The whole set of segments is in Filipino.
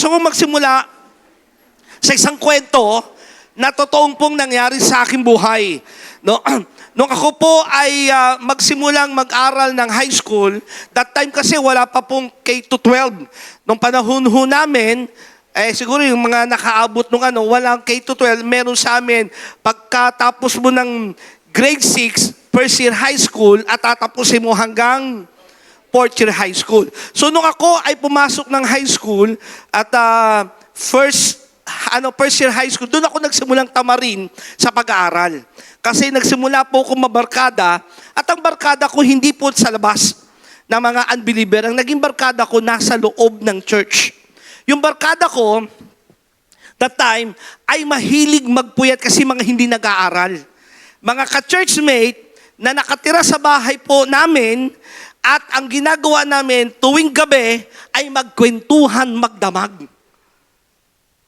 gusto kong magsimula sa isang kwento na totoong pong nangyari sa aking buhay. No? Nung ako po ay magsimulang mag-aral ng high school, that time kasi wala pa pong K-12. Nung panahon ho namin, siguro yung mga nakaabot nung walang K-12, meron sa amin, pagkatapos mo ng grade 6, first year high school, at tatapusin mo hanggang fourth year high school. So nung ako ay pumasok ng high school at first year high school, doon ako nagsimulang tamarin sa pag-aaral. Kasi nagsimula po akong mabarkada at ang barkada ko hindi po sa labas ng mga unbeliever. Ang naging barkada ko nasa loob ng church. Yung barkada ko, that time, ay mahilig magpuyat kasi mga hindi nag-aaral. Mga ka-churchmate na nakatira sa bahay po namin. At ang ginagawa namin tuwing gabi ay magkwentuhan, magdamag.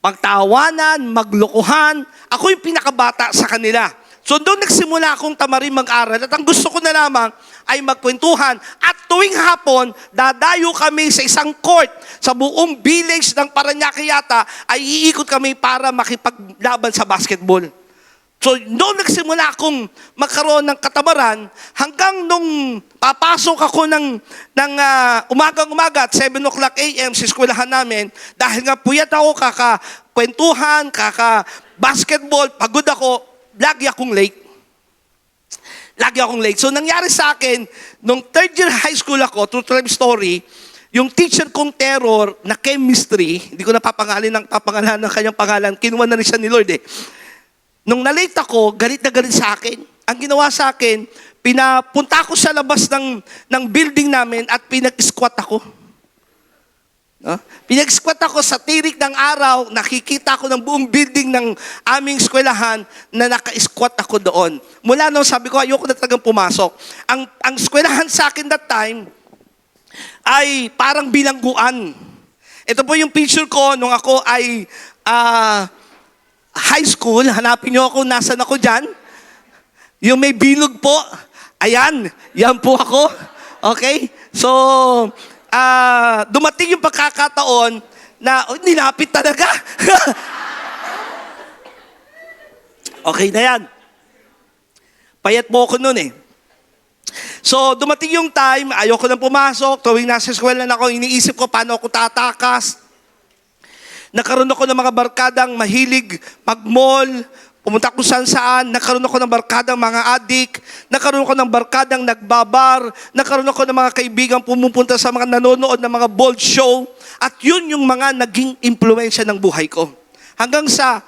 Magtawanan, maglokohan. Ako yung pinakabata sa kanila. So doon nagsimula akong tamarin mag-aral. At ang gusto ko na lamang ay magkwentuhan. At tuwing hapon, dadayo kami sa isang court. Sa buong village ng Parañaque yata, ay iikot kami para makipaglaban sa basketball. So, noong nagsimula akong magkaroon ng katamaran, hanggang nung papasok ako ng umagang-umaga at 7 o'clock a.m. sa eskwelahan namin, dahil nga puyat ako, kaka-kwentuhan, kaka-basketball, pagod ako, lagi akong late. So, nangyari sa akin, nung third year high school ako, true life story, yung teacher kong terror na chemistry, hindi ko papangalan ng kanyang pangalan, kinuha na rin siya ni Lord Nung nalate ako, galit na galit sa akin. Ang ginawa sa akin, pinapunta ako sa labas ng building namin at pinag-squat ako. No? Pinag-squat ako sa tirik ng araw, nakikita ko ng buong building ng aming eskwelahan na naka-squat ako doon. Mula noon, sabi ko, ayoko na talagang pumasok. Ang eskwelahan sa akin that time ay parang bilangguan. Ito po yung picture ko nung ako ay high school, hanapin nyo ako, nasan ako dyan. Yung may bilog po, ayan, yan po ako. Okay? So, dumating yung pagkakataon na, nilapit talaga. Okay na yan. Payat po ako noon So, dumating yung time, ayoko nang pumasok, tuwing nasa eskwela na ako, iniisip ko paano ako tatakas. Nagkaroon ako ng mga barkadang mahilig mag-mall, pumunta ko saan-saan, nagkaroon ako ng barkadang mga adik, nagkaroon ako ng barkadang nagbabar, nagkaroon ako ng mga kaibigang pumupunta sa mga nanonood ng mga bold show, at yun yung mga naging impluensya ng buhay ko. Hanggang sa,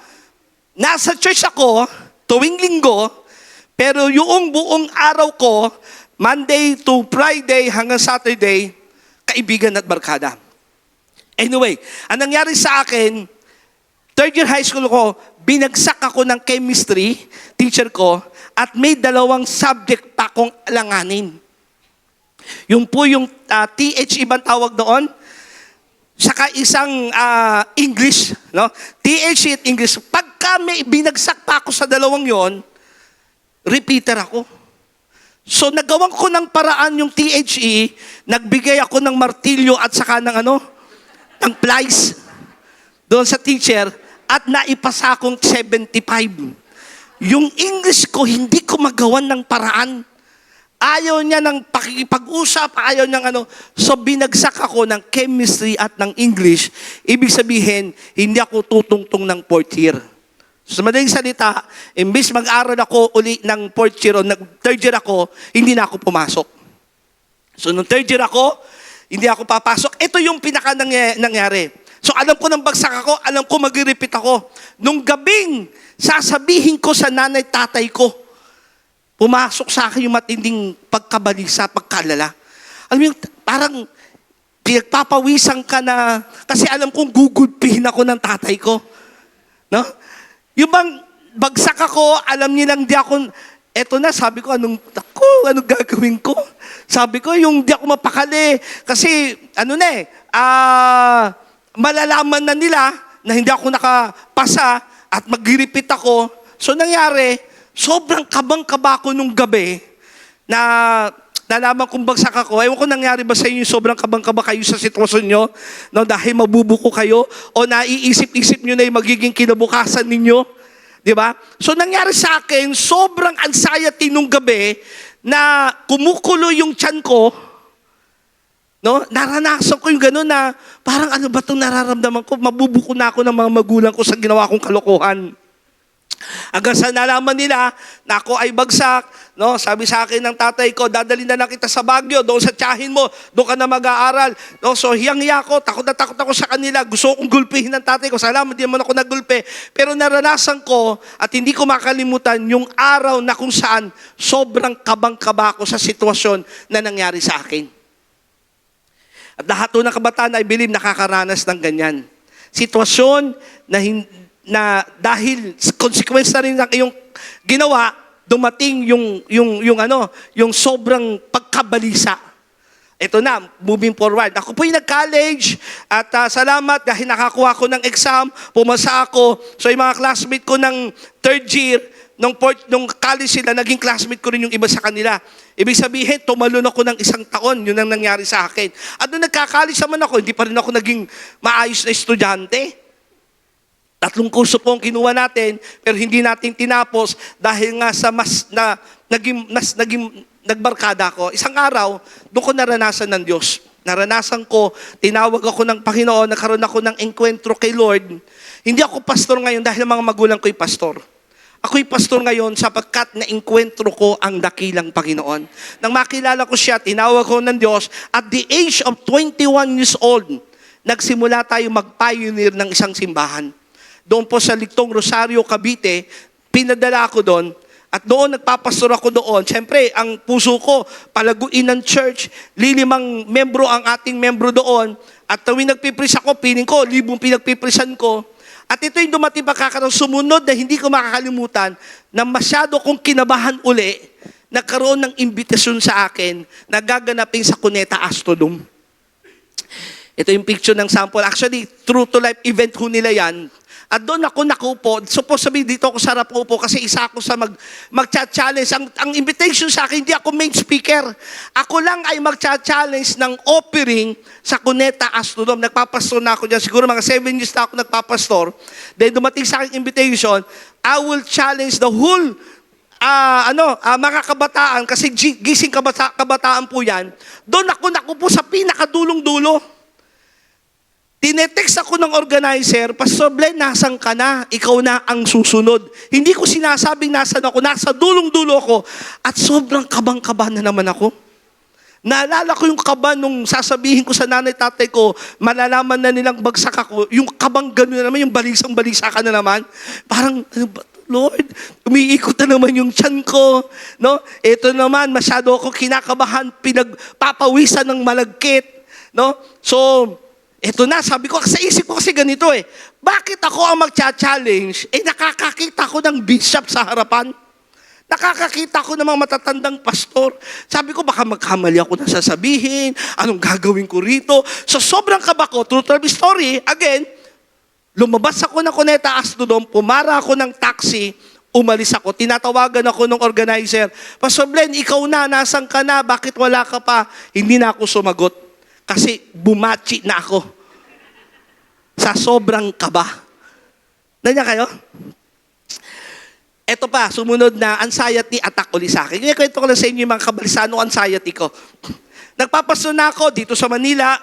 nasa church ako, tuwing linggo, pero yung buong araw ko, Monday to Friday hanggang Saturday, kaibigan at barkada. Anyway, ang nangyari sa akin, third year high school ko, binagsak ako ng chemistry, teacher ko, at may 2 subject pa akong alanganin. Yung po yung TH ibang tawag doon, saka isang English, no? TH at English. Pagka may binagsak pa ako sa 2 yon, repeater ako. So nagawan ko ng paraan yung THE, nagbigay ako ng martilyo at saka ng ng plies doon sa teacher at naipasa akong 75. Yung English ko, hindi ko magawan ng paraan. Ayaw niya ng pakikipag-usap, ayaw niyang So binagsak ako ng chemistry at ng English. Ibig sabihin, hindi ako tutungtong ng 4th year. Sa madaling salita, imbis mag-aral ako uli ng 4th year o third year ako, hindi na ako pumasok. So nung 3rd year ako, hindi ako papasok. Ito yung pinaka nangyari. So alam ko nang bagsak ako, alam ko mag-repeat ako. Nung gabing, sasabihin ko sa nanay tatay ko, pumasok sa akin yung matinding pagkabalisa, pagkalala. Alam mo yung parang pinagpapawisan ka na, kasi alam kong gugulpihin ako ng tatay ko. No? Yung bang bagsak ako, alam nilang di ako, eto na, sabi ko, anong gagawin ko? Sabi ko, yung di ako mapakali. Kasi, malalaman na nila na hindi ako nakapasa at mag-repeat ako. So, nangyari, sobrang kabang-kaba ko nung gabi na nalaman kong bagsak ako. Ewan ko nangyari ba sa inyo, sobrang kabang-kaba kayo sa sitwasyon nyo, no, dahil mabubuko kayo, o naiisip-isip nyo na yung magiging kinabukasan ninyo. Di ba? So nangyari sa akin, sobrang anxiety nung gabi na kumukulo yung tiyan ko. No? Naranasan ko yung gano'n na parang ano ba itong nararamdaman ko? Mabubuko na ako ng mga magulang ko sa ginawa kong kalokohan. Hanggang sa nalaman nila na ako ay bagsak, no? Sabi sa akin ng tatay ko, dadalhin na lang kita sa Baguio, doon sa tiyahin mo, doon ka na mag-aaral. No? So hiyang-hiya ako, takot na takot ako sa kanila. Gusto kong gulpihin ng tatay ko. Salamat, di naman ako nagulpe. Pero naranasan ko at hindi ko makalimutan yung araw na kung saan sobrang kabang-kaba ako sa sitwasyon na nangyari sa akin. At lahat ng kabataan, I believe, nakakaranas ng ganyan. Sitwasyon na dahil consequence na rin ng iyong ginawa, dumating yung sobrang pagkabalisa. Ito na, moving forward. Ako po yung nag-college at salamat dahil nakakuha ko ng exam, pumasa ako. So yung mga classmate ko ng third year, nung college sila, naging classmate ko rin yung iba sa kanila. Ibig sabihin, tumalon ako ng 1 taon, yun ang nangyari sa akin. At nung nagka-college naman ako, hindi pa rin ako naging maayos na estudyante. 3 kurso po ang kinuha natin, pero hindi natin tinapos dahil nga sa nagbarkada ako. Isang araw, doon ko naranasan ng Diyos. Naranasan ko, tinawag ako ng Panginoon, nagkaroon ako ng enkwentro kay Lord. Hindi ako pastor ngayon dahil mga magulang ko'y pastor. Ako'y pastor ngayon sapagkat na-enkwentro ko ang dakilang Panginoon. Nang makilala ko siya, tinawag ko ng Diyos, at the age of 21 years old, nagsimula tayo mag-pioneer ng isang simbahan. Doon po sa Ligtong Rosario, Cavite, pinadala ako doon. At doon, nagpapastor ako doon. Siyempre, ang puso ko, palaguin ng church. 5 membro ang ating membro doon. At tuwing nagpipris ako, piling ko, 1,000 pinagpiprisan ko. At ito yung dumating pagkakaroon sumunod na hindi ko makakalimutan na masyado kong kinabahan uli, nagkaroon ng imbitasyon sa akin na gaganapin sa Cuneta Astrodome. Ito yung picture ng sample. Actually, true to life event ho nila yan. At doon ako nakupo. Supposed to be dito ako sa harap upo kasi isa ako sa mag-challenge. Ang invitation sa akin, hindi ako main speaker. Ako lang ay mag-challenge ng offering sa Cuneta Astrodome. Nagpapastor na ako dyan. Siguro mga 7 years na ako nagpapastor. Then dumating sa akin invitation, I will challenge the whole mga kabataan, kasi gising kabataan po yan. Doon ako nakupo sa pinakadulong-dulo. Tinetext ako ng organizer, Pastor Glenn, nasan ka na? Ikaw na ang susunod. Hindi ko sinasabing nasan ako, nasa dulong-dulo ako. At sobrang kabang-kaba na naman ako. Naalala ko yung kaba nung sasabihin ko sa nanay tatay ko, malalaman na nilang bagsak ako, yung kabang gano'n na naman, yung balisang-balisa ka na naman. Parang, Lord, umiikot na naman yung tiyan ko. No? Ito naman, masyado ako kinakabahan, pinagpapawisan ng malagkit. No? So, ito na, sabi ko, sa isip ko kasi ganito bakit ako ang magcha-challenge? Nakakakita ko ng bishop sa harapan. Nakakakita ko ng mga matatandang pastor. Sabi ko, baka magkamali ako na sasabihin, anong gagawin ko rito? So sobrang kaba ko, true to life story, again, lumabas ako ng Cuneta Astrodome, pumara ako ng taxi, umalis ako. Tinatawagan ako ng organizer, Pastor Glenn, ikaw na, nasan ka na? Bakit wala ka pa? Hindi na ako sumagot. Kasi bumachi na ako sa sobrang kaba. Nandiyan kayo? Ito pa, sumunod na anxiety attack ulit sa akin. Kwento ko lang sa inyo yung mga kabalisanong anxiety ko. Nagpapasto na ako dito sa Manila.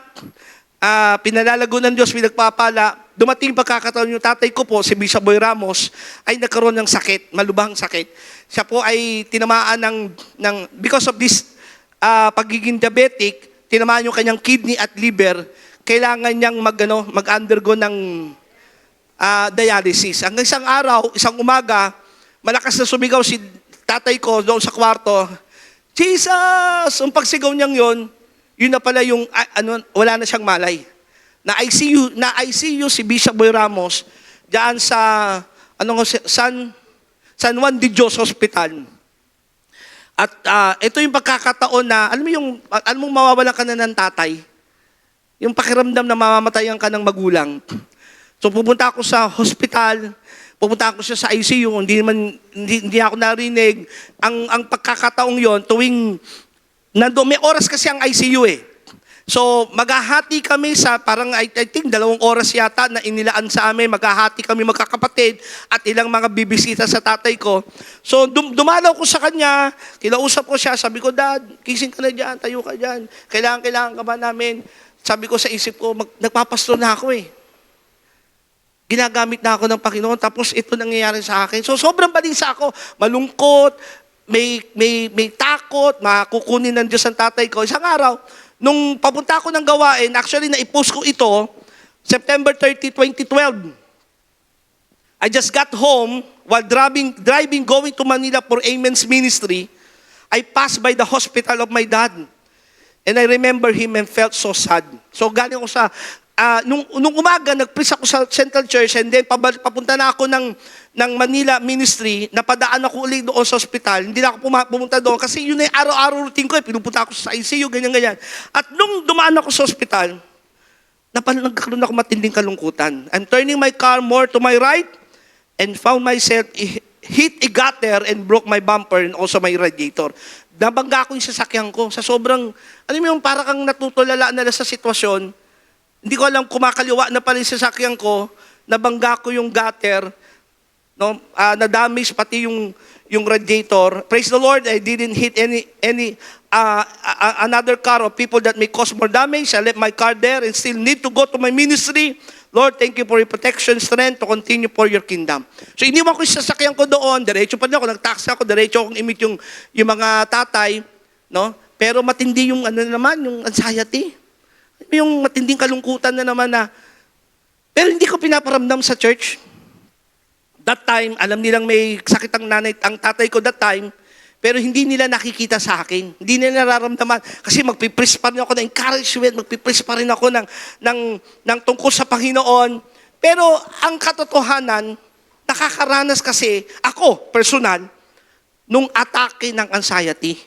Pinalalago ng Diyos, pinagpapala. Dumating pagkakataon yung tatay ko po, si Bishop Boy Ramos, ay nagkaroon ng sakit, malubhang sakit. Siya po ay tinamaan because of this pagiging diabetic, tinamaan yung kanyang kidney at liver, kailangan niyang mag-undergo ng dialysis. Hanggang isang araw, isang umaga, malakas na sumigaw si tatay ko doon sa kwarto, Jesus! Ang pagsigaw niyang yun na pala yung, wala na siyang malay. Na-ICU si Bishop Boy Ramos diyan sa San Juan de Dios Hospital. At ito yung pagkakataon na, alam mo mawawalan ka na ng tatay. Yung pakiramdam na mamamatayan ka ng magulang. So pupunta ako sa hospital, pupunta ako siya sa ICU, hindi ako narinig. Ang pagkakataong yon, tuwing may oras kasi ang ICU eh. So, maghahati kami sa parang I think 2 oras yata na inilaan sa amin. Maghahati kami magkakapatid at ilang mga bibisita sa tatay ko. So, dumalaw ko sa kanya, kinausap ko siya, sabi ko, Dad, gising ka na dyan, tayo ka dyan. Kailangan ka ba namin? Sabi ko sa isip ko, nagpapastor na ako eh. Ginagamit na ako ng Panginoon, tapos ito nangyayari sa akin. So, sobrang balisa ako, malungkot, may takot, makukunin ng Diyos ang tatay ko. Isang araw, nung papunta ako ng gawain, actually na-post ko ito, September 30, 2012. I just got home while driving going to Manila for Amen's ministry. I passed by the hospital of my dad. And I remember him and felt so sad. So galing ako sa, nung umaga, nag-preach ako sa Central Church and then papunta na ako ng Manila ministry, napadaan ako ulit doon sa hospital. Hindi na ako pumunta doon kasi yun ay araw-araw routine ko eh. Pinupunta ako sa ICU, ganyan-ganyan. At nung dumaan ako sa hospital, nagkaroon ako matinding kalungkutan. I'm turning my car more to my right and found myself hit a gutter and broke my bumper and also my radiator. Nabangga ko yung sasakyan ko sa sobrang, alam mo yung para kang natutulala na sa sitwasyon. Hindi ko alam, kumakaliwa na pala yung sasakyan ko, nabangga ko yung gutter, no, na-damage pati yung radiator. Praise the Lord, I didn't hit any another car or people that may cause more damage. I left my car there and still need to go to my ministry. Lord, thank you for your protection, strength to continue for your kingdom. So iniwan ko yung sasakyan ko doon, diretso pa din ako, nag-taxi ako, diretso akong imit yung mga tatay, no? Pero matindi yung yung anxiety. Yung matinding kalungkutan na naman na, pero hindi ko pinaparamdam sa church. That time, alam nilang may sakit ang tatay ko that time, pero hindi nila nakikita sa akin. Hindi nila nararamdaman. Kasi magpipreach pa rin ako ng encouragement, magpipreach pa rin ako ng tungkol sa Panginoon. Pero ang katotohanan, nakakaranas kasi ako, personal, nung atake ng anxiety.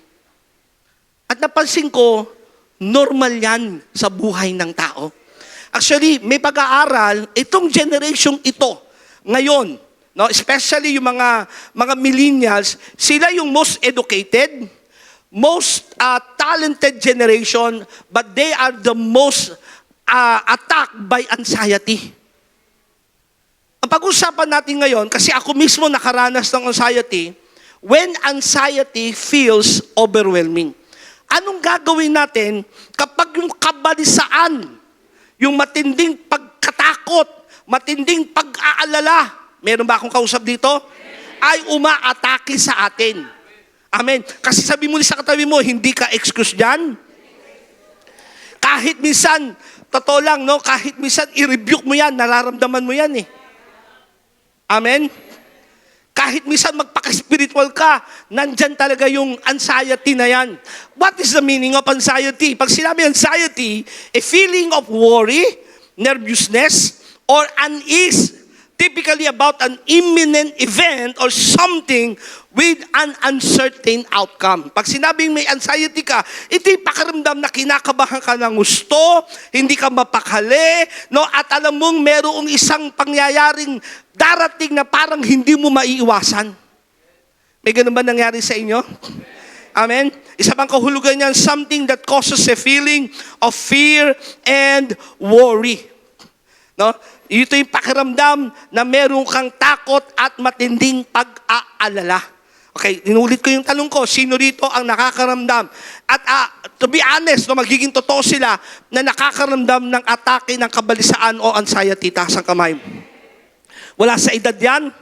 At napansin ko, normal yan sa buhay ng tao. Actually, may pag-aaral, itong generation ito, ngayon, no, especially yung mga millennials, sila yung most educated, most talented generation, but they are the most attacked by anxiety. Ang pag-usapan natin ngayon, kasi ako mismo nakaranas ng anxiety, when anxiety feels overwhelming. Anong gagawin natin kapag yung kabalisaan, yung matinding pagkatakot, matinding pag-aalala, meron ba akong kausap dito? Ay umaatake sa atin. Amen. Kasi sabi mo sa katabi mo, hindi ka excuse dyan. Kahit minsan, totoo lang, no? Kahit minsan, i-rebuke mo yan, nararamdaman mo yan eh. Amen. Kahit minsan magpaka-spiritual ka, nandyan talaga yung anxiety na yan. What is the meaning of anxiety? Pag sinabi anxiety, a feeling of worry, nervousness, or unease, typically about an imminent event or something with an uncertain outcome. Pag sinabing may anxiety ka, ito yung pakiramdam na kinakabahan ka ng gusto, hindi ka mapakali, no? At alam mong merong isang pangyayaring darating na parang hindi mo maiiwasan. May ganun ba nangyari sa inyo? Amen? Isa pang kahulugan niyan, something that causes a feeling of fear and worry. No? Ito yung pakiramdam na meron kang takot at matinding pag-aalala. Okay, inulit ko yung tanong ko, sino rito ang nakakaramdam? At to be honest, no, magiging totoo sila na nakakaramdam ng atake ng kabalisaan o anxiety. Taas ang kamay. Wala sa edad yan,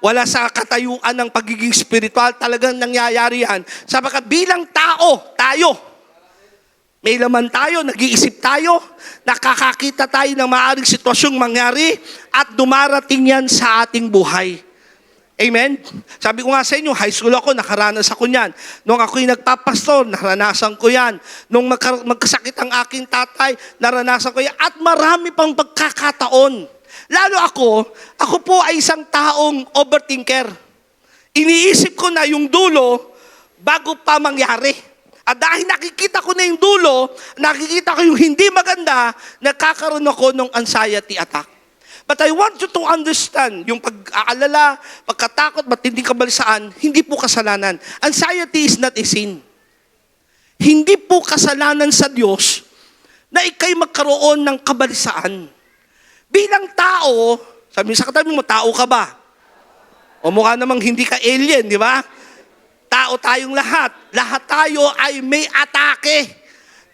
wala sa katayuan ng pagiging spiritual, talagang nangyayari yan. Sapagkat bilang tao, tayo, may laman tayo, nag-iisip tayo, nakakakita tayo ng maaaring sitwasyong mangyari at dumarating yan sa ating buhay. Amen? Sabi ko nga sa inyo, high school ako, nakaranas ako niyan. Nung ako'y nagpapastor, naranasan ko yan. Nung magkasakit ang aking tatay, naranasan ko yan. At marami pang pagkakataon. Lalo ako po ay isang taong overthinker. Iniisip ko na yung dulo bago pa mangyari. At dahil nakikita ko na yung dulo, nakikita ko yung hindi maganda, nagkakaroon ako ng anxiety attack. But I want you to understand, yung pag-aalala, pagkatakot, matinding kabalisaan, hindi po kasalanan. Anxiety is not a sin. Hindi po kasalanan sa Diyos na ikay magkaroon ng kabalisaan. Bilang tao, sabi sa katabi mo, tao ka ba? O mukha namang hindi ka alien, di ba? Tao tayong lahat. Lahat tayo ay may atake.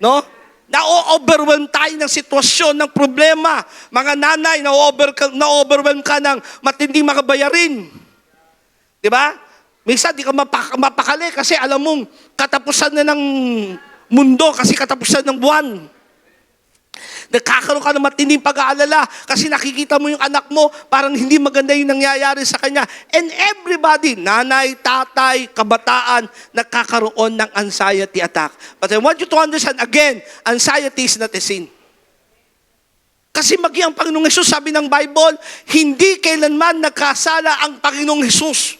No? Na-overwhelm tayo ng sitwasyon, ng problema. Mga nanay, na-overwhelm ka ng matinding mga bayarin. Di ba? Minsan, di ka mapakali kasi alam mong katapusan na ng mundo kasi katapusan ng buwan. Nagkakaroon ka ng matinding pag-aalala kasi nakikita mo yung anak mo, parang hindi maganda yung nangyayari sa kanya. And everybody, nanay, tatay, kabataan, nagkakaroon ng anxiety attack. But I want you to understand, again, anxiety is not a sin. Kasi maging ang Panginoong Hesus, sabi ng Bible, hindi kailanman nagkasala ang Panginoong Hesus.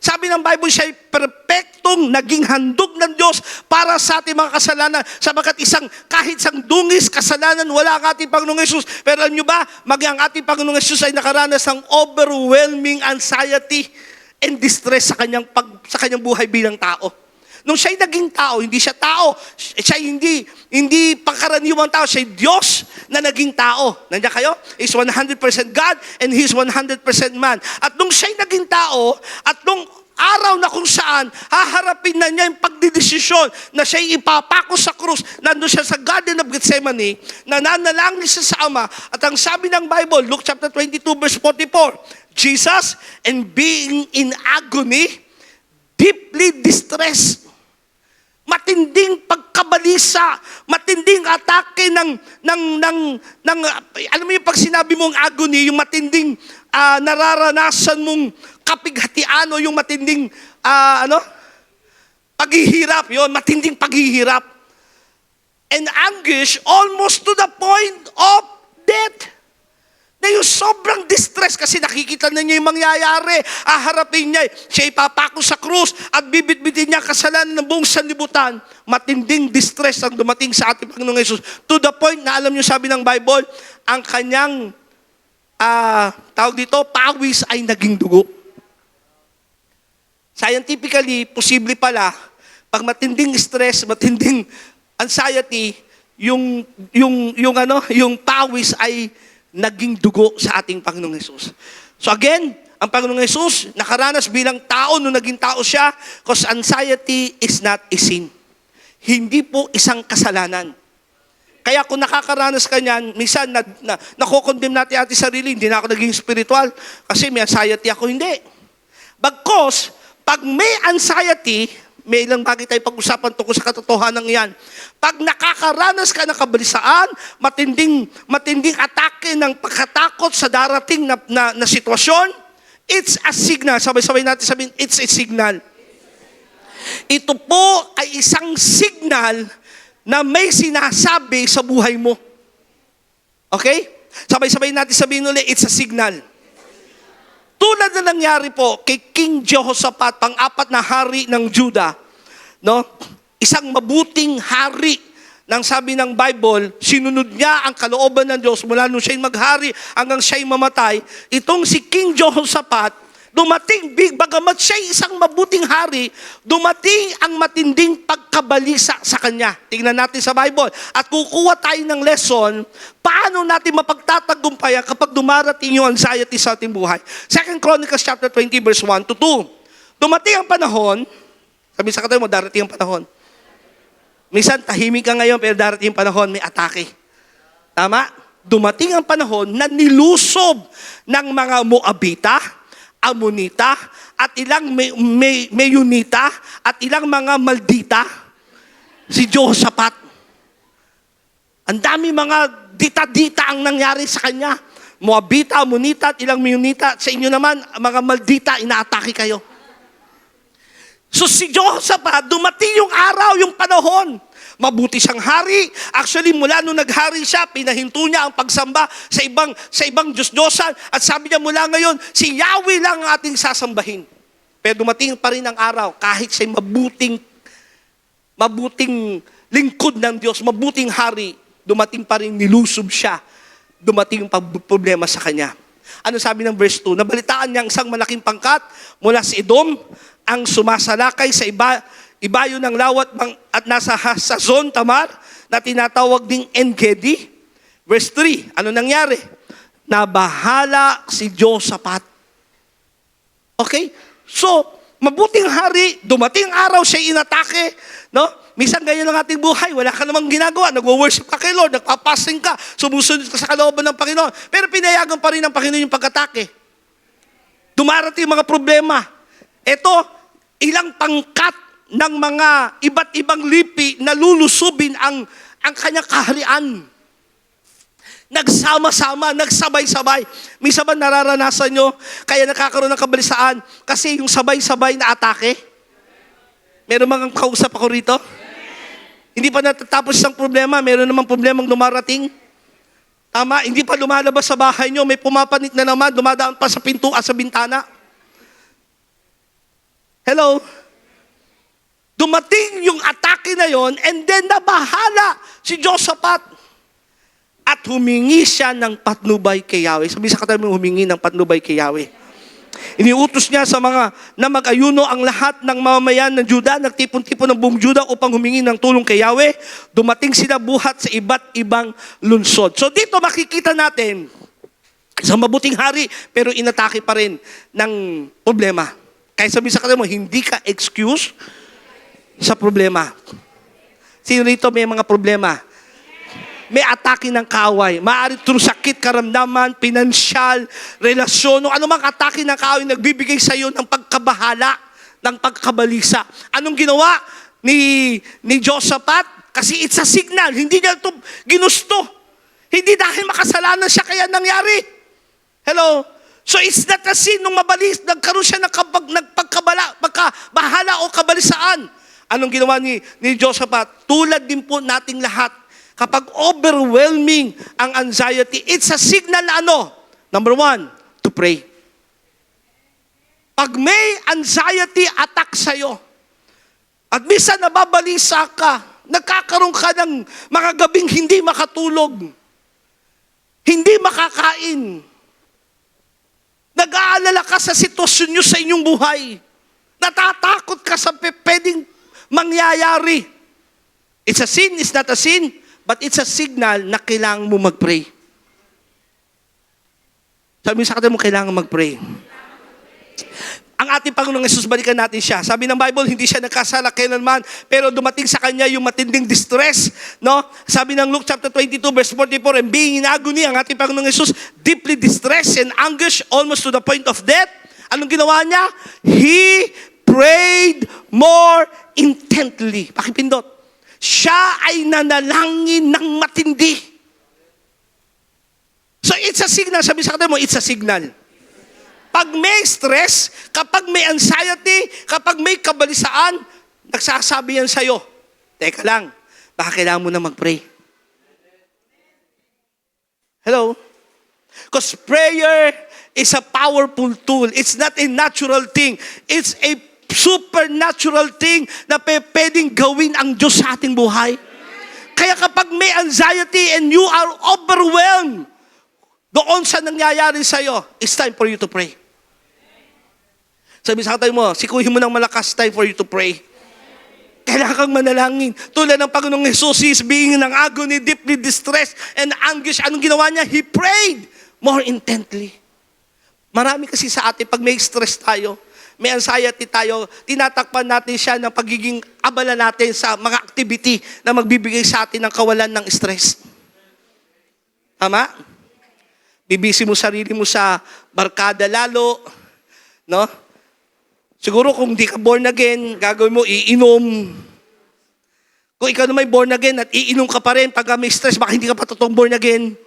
Sabi ng Bible, siya ay perpektong naging handog ng Diyos para sa ating mga kasalanan. Sapagkat kahit isang dungis kasalanan, wala ang ating Panginoong Hesus. Pero alam nyo ba, ang ating Panginoong Hesus ay nakaranas ng overwhelming anxiety and distress sa kanyang buhay bilang tao. Nung siya'y naging tao, hindi siya tao. Siya hindi pangkaraniwang tao. Siya'y Diyos na naging tao. Nandiyan kayo? He's 100% God and He's 100% man. At nung siya'y naging tao, at nung araw na kung saan, haharapin na niya yung pagdidesisyon na siya'y ipapako sa krus, nandun siya sa Garden of Gethsemane, nananalangin siya sa Ama, at ang sabi ng Bible, Luke chapter 22 verse 44, Jesus, and being in agony, deeply distressed, matinding pagkabalisa, matinding atake ng alam mo yung pag sinabi mong agony, yung matinding nararanasan mong kapighatian o yung matinding paghihirap, yun, matinding paghihirap. And anguish almost to the point of death. Na yung sobrang distress kasi nakikita na niya yung mangyayari. Aharapin niya, siya ipapako sa krus at bibit-bitin niya kasalanan ng buong sanlibutan. Matinding distress ang dumating sa ating Panginoong Hesus. To the point na alam niyo sabi ng Bible, ang kanyang tawag dito, pawis ay naging dugo. Scientifically, posible pala, pag matinding stress, matinding anxiety, yung pawis ay naging dugo sa ating Panginoong Hesus. So again, ang Panginoong Hesus nakaranas bilang tao nung naging tao siya because anxiety is not a sin. Hindi po isang kasalanan. Kaya kung nakakaranas ka niyan, minsan nakokondemn natin ating sarili, hindi na ako naging spiritual kasi may anxiety ako. Hindi. Bagkos, pag may anxiety, may ilang bagay tayo pag-usapan tungkol sa katotohanan yan. Pag nakakaranas ka ng kabalisaan, matinding atake ng pagkatakot sa darating na sitwasyon, it's a signal. Sabay-sabay natin sabihin, it's a signal. Ito po ay isang signal na may sinasabi sa buhay mo. Okay? Sabay-sabay natin sabihin ulit, it's a signal. Tulad na nangyari po kay King Jehoshaphat, pang-apat na hari ng Juda, no? Isang mabuting hari nang sabi ng Bible, sinunod niya ang kalooban ng Diyos mula nung siya'y maghari hanggang siya'y mamatay. Itong si King Jehoshaphat, dumating, bagamat siya'y isang mabuting hari, dumating ang matinding pagkabalisa sa kanya. Tingnan natin sa Bible. At kukuha tayo ng lesson, paano natin mapagtatagumpayan kapag dumarating yung anxiety sa ating buhay. 2 Chronicles chapter 20 verse 1 to 2. Dumating ang panahon, sabi sa katabi mo, darating ang panahon. Minsan, tahimik ka ngayon, pero darating ang panahon, may atake. Tama? Dumating ang panahon na nilusob ng mga Moabita, Amonita, at ilang Meyunita, at ilang mga Maldita, si Jehoshaphat. Ang dami mga dita-dita ang nangyari sa kanya. Moabita, Amonita, at ilang Meyunita. Sa inyo naman, mga Maldita, inaatake kayo. So si Jehoshaphat, dumating yung araw, yung panahon. Mabuti siyang hari. Actually, mula nung naghari siya, pinahinto niya ang pagsamba sa ibang Diyos-Diyosan. At sabi niya mula ngayon, si Yahweh lang ang ating sasambahin. Pero dumating pa rin ang araw, kahit siya'y mabuting lingkod ng Diyos, mabuting hari, dumating pa rin, nilusob siya. Dumating yung problema sa kanya. Ano sabi ng verse 2? Nabalitaan niya ang isang malaking pangkat mula sa Edom, ang sumasalakay sa Iba yun ang lawat at nasa Hazazon Tamar na tinatawag ding En-Gedi. Verse 3, ano nangyari? Nabahala si Josaphat. Okay? So, mabuting hari, dumating araw siya inatake, no? Minsan ganyan ang ating buhay, wala ka namang ginagawa, nagwo-worship ka kay Lord, nagpapasing ka, sumusunod ka sa kalooban ng Panginoon, pero pinayagan pa rin ng Panginoon yung pag-atake. Dumarating mga problema. Ito, ilang pangkat ng mga iba't ibang lipi na lulusubin ang kanyang kaharian. Nagsama-sama, nagsabay-sabay. Minsan ba nararanasan nyo, kaya nakakaroon ng kabalisaan, kasi yung sabay-sabay na atake? Meron mga kausap ako rito? Hindi pa natatapos isang problema, meron namang problemang dumarating. Tama, hindi pa lumalabas sa bahay nyo, may pumapanik na naman, dumadaan pa sa pintuan, sa bintana. Hello? Dumating yung atake na yon, and then nabahala si Josaphat. At humingi siya ng patnubay kay Yahweh. Sabi sa katabi mo, humingi ng patnubay kay Yahweh. Iniutos niya sa mga na mag-ayuno ang lahat ng mamamayan ng Juda, nagtipon-tipon ng buong Juda upang humingi ng tulong kay Yahweh. Dumating sila buhat sa iba't ibang lungsod. So dito makikita natin, isang mabuting hari, pero inatake pa rin ng problema. Kaya sabi sa kanila mo, hindi ka excuse sa problema. Sino rito may mga problema? May atake ng kaaway. Maaari through sakit, karamdaman, pinansyal, relasyon, o anumang atake ng kaaway nagbibigay sa iyo ng pagkabahala, ng pagkabalisa. Anong ginawa ni Josaphat? Kasi it's a signal. Hindi niya ito ginusto. Hindi dahil makasalanan siya kaya nangyari. Hello? So it's not a sin nung mabalis, nagkaroon siya ng pagkabahala o kabalisaan. Anong ginawa ni Josaphat? Tulad din po nating lahat. Kapag overwhelming ang anxiety, it's a signal na ano? Number 1, to pray. Pag may anxiety attack sa'yo, at minsan nababalisa ka, nagkakaroon ka ng mga gabing hindi makatulog, hindi makakain, nag-aalala ka sa sitwasyon nyo sa inyong buhay, natatakot ka sa pwedeng mangyayari. It's a sin, it's not a sin, but it's a signal na kailangan mo mag-pray. Sabi sa kanila mo, kailangan mag-pray. Ang ating Panginoong Jesus, balikan natin siya. Sabi ng Bible, hindi siya nagkasala kailanman, pero dumating sa kanya yung matinding distress. No? Sabi ng Luke chapter 22, verse 44, and being in agony, ang ating Panginoong Jesus, deeply distressed and anguished, almost to the point of death. Anong ginawa niya? He prayed more intently. Pakipindot. Siya ay nanalangin ng matindi. So it's a signal. Sabi sa kanila mo, it's a signal. Pag may stress, kapag may anxiety, kapag may kabalisaan, nagsasabi yan sa'yo, teka lang, baka kailangan mo na mag-pray. Hello? Because prayer is a powerful tool. It's not a natural thing. It's a supernatural thing na pwedeng gawin ang Diyos sa ating buhay. Kaya kapag may anxiety and you are overwhelmed doon sa nangyayari sa'yo, it's time for you to pray. Sabi sa tayo mo, sikuhin mo ng malakas, time for you to pray. Kailangan kang manalangin. Tulad ng Panginoong Jesus, he is being ng agony, deeply distressed and anguish. Anong ginawa niya? He prayed more intently. Marami kasi sa atin, pag may stress tayo, may anxiety tayo, tinatakpan natin siya ng pagiging abala natin sa mga activity na magbibigay sa atin ng kawalan ng stress. Tama? Bibisi mo sarili mo sa barkada lalo, no? Siguro kung di ka born again, gagawin mo, iinom. Kung ikaw na may born again at iinom ka pa rin pag may stress, baka hindi ka pa totoong born again.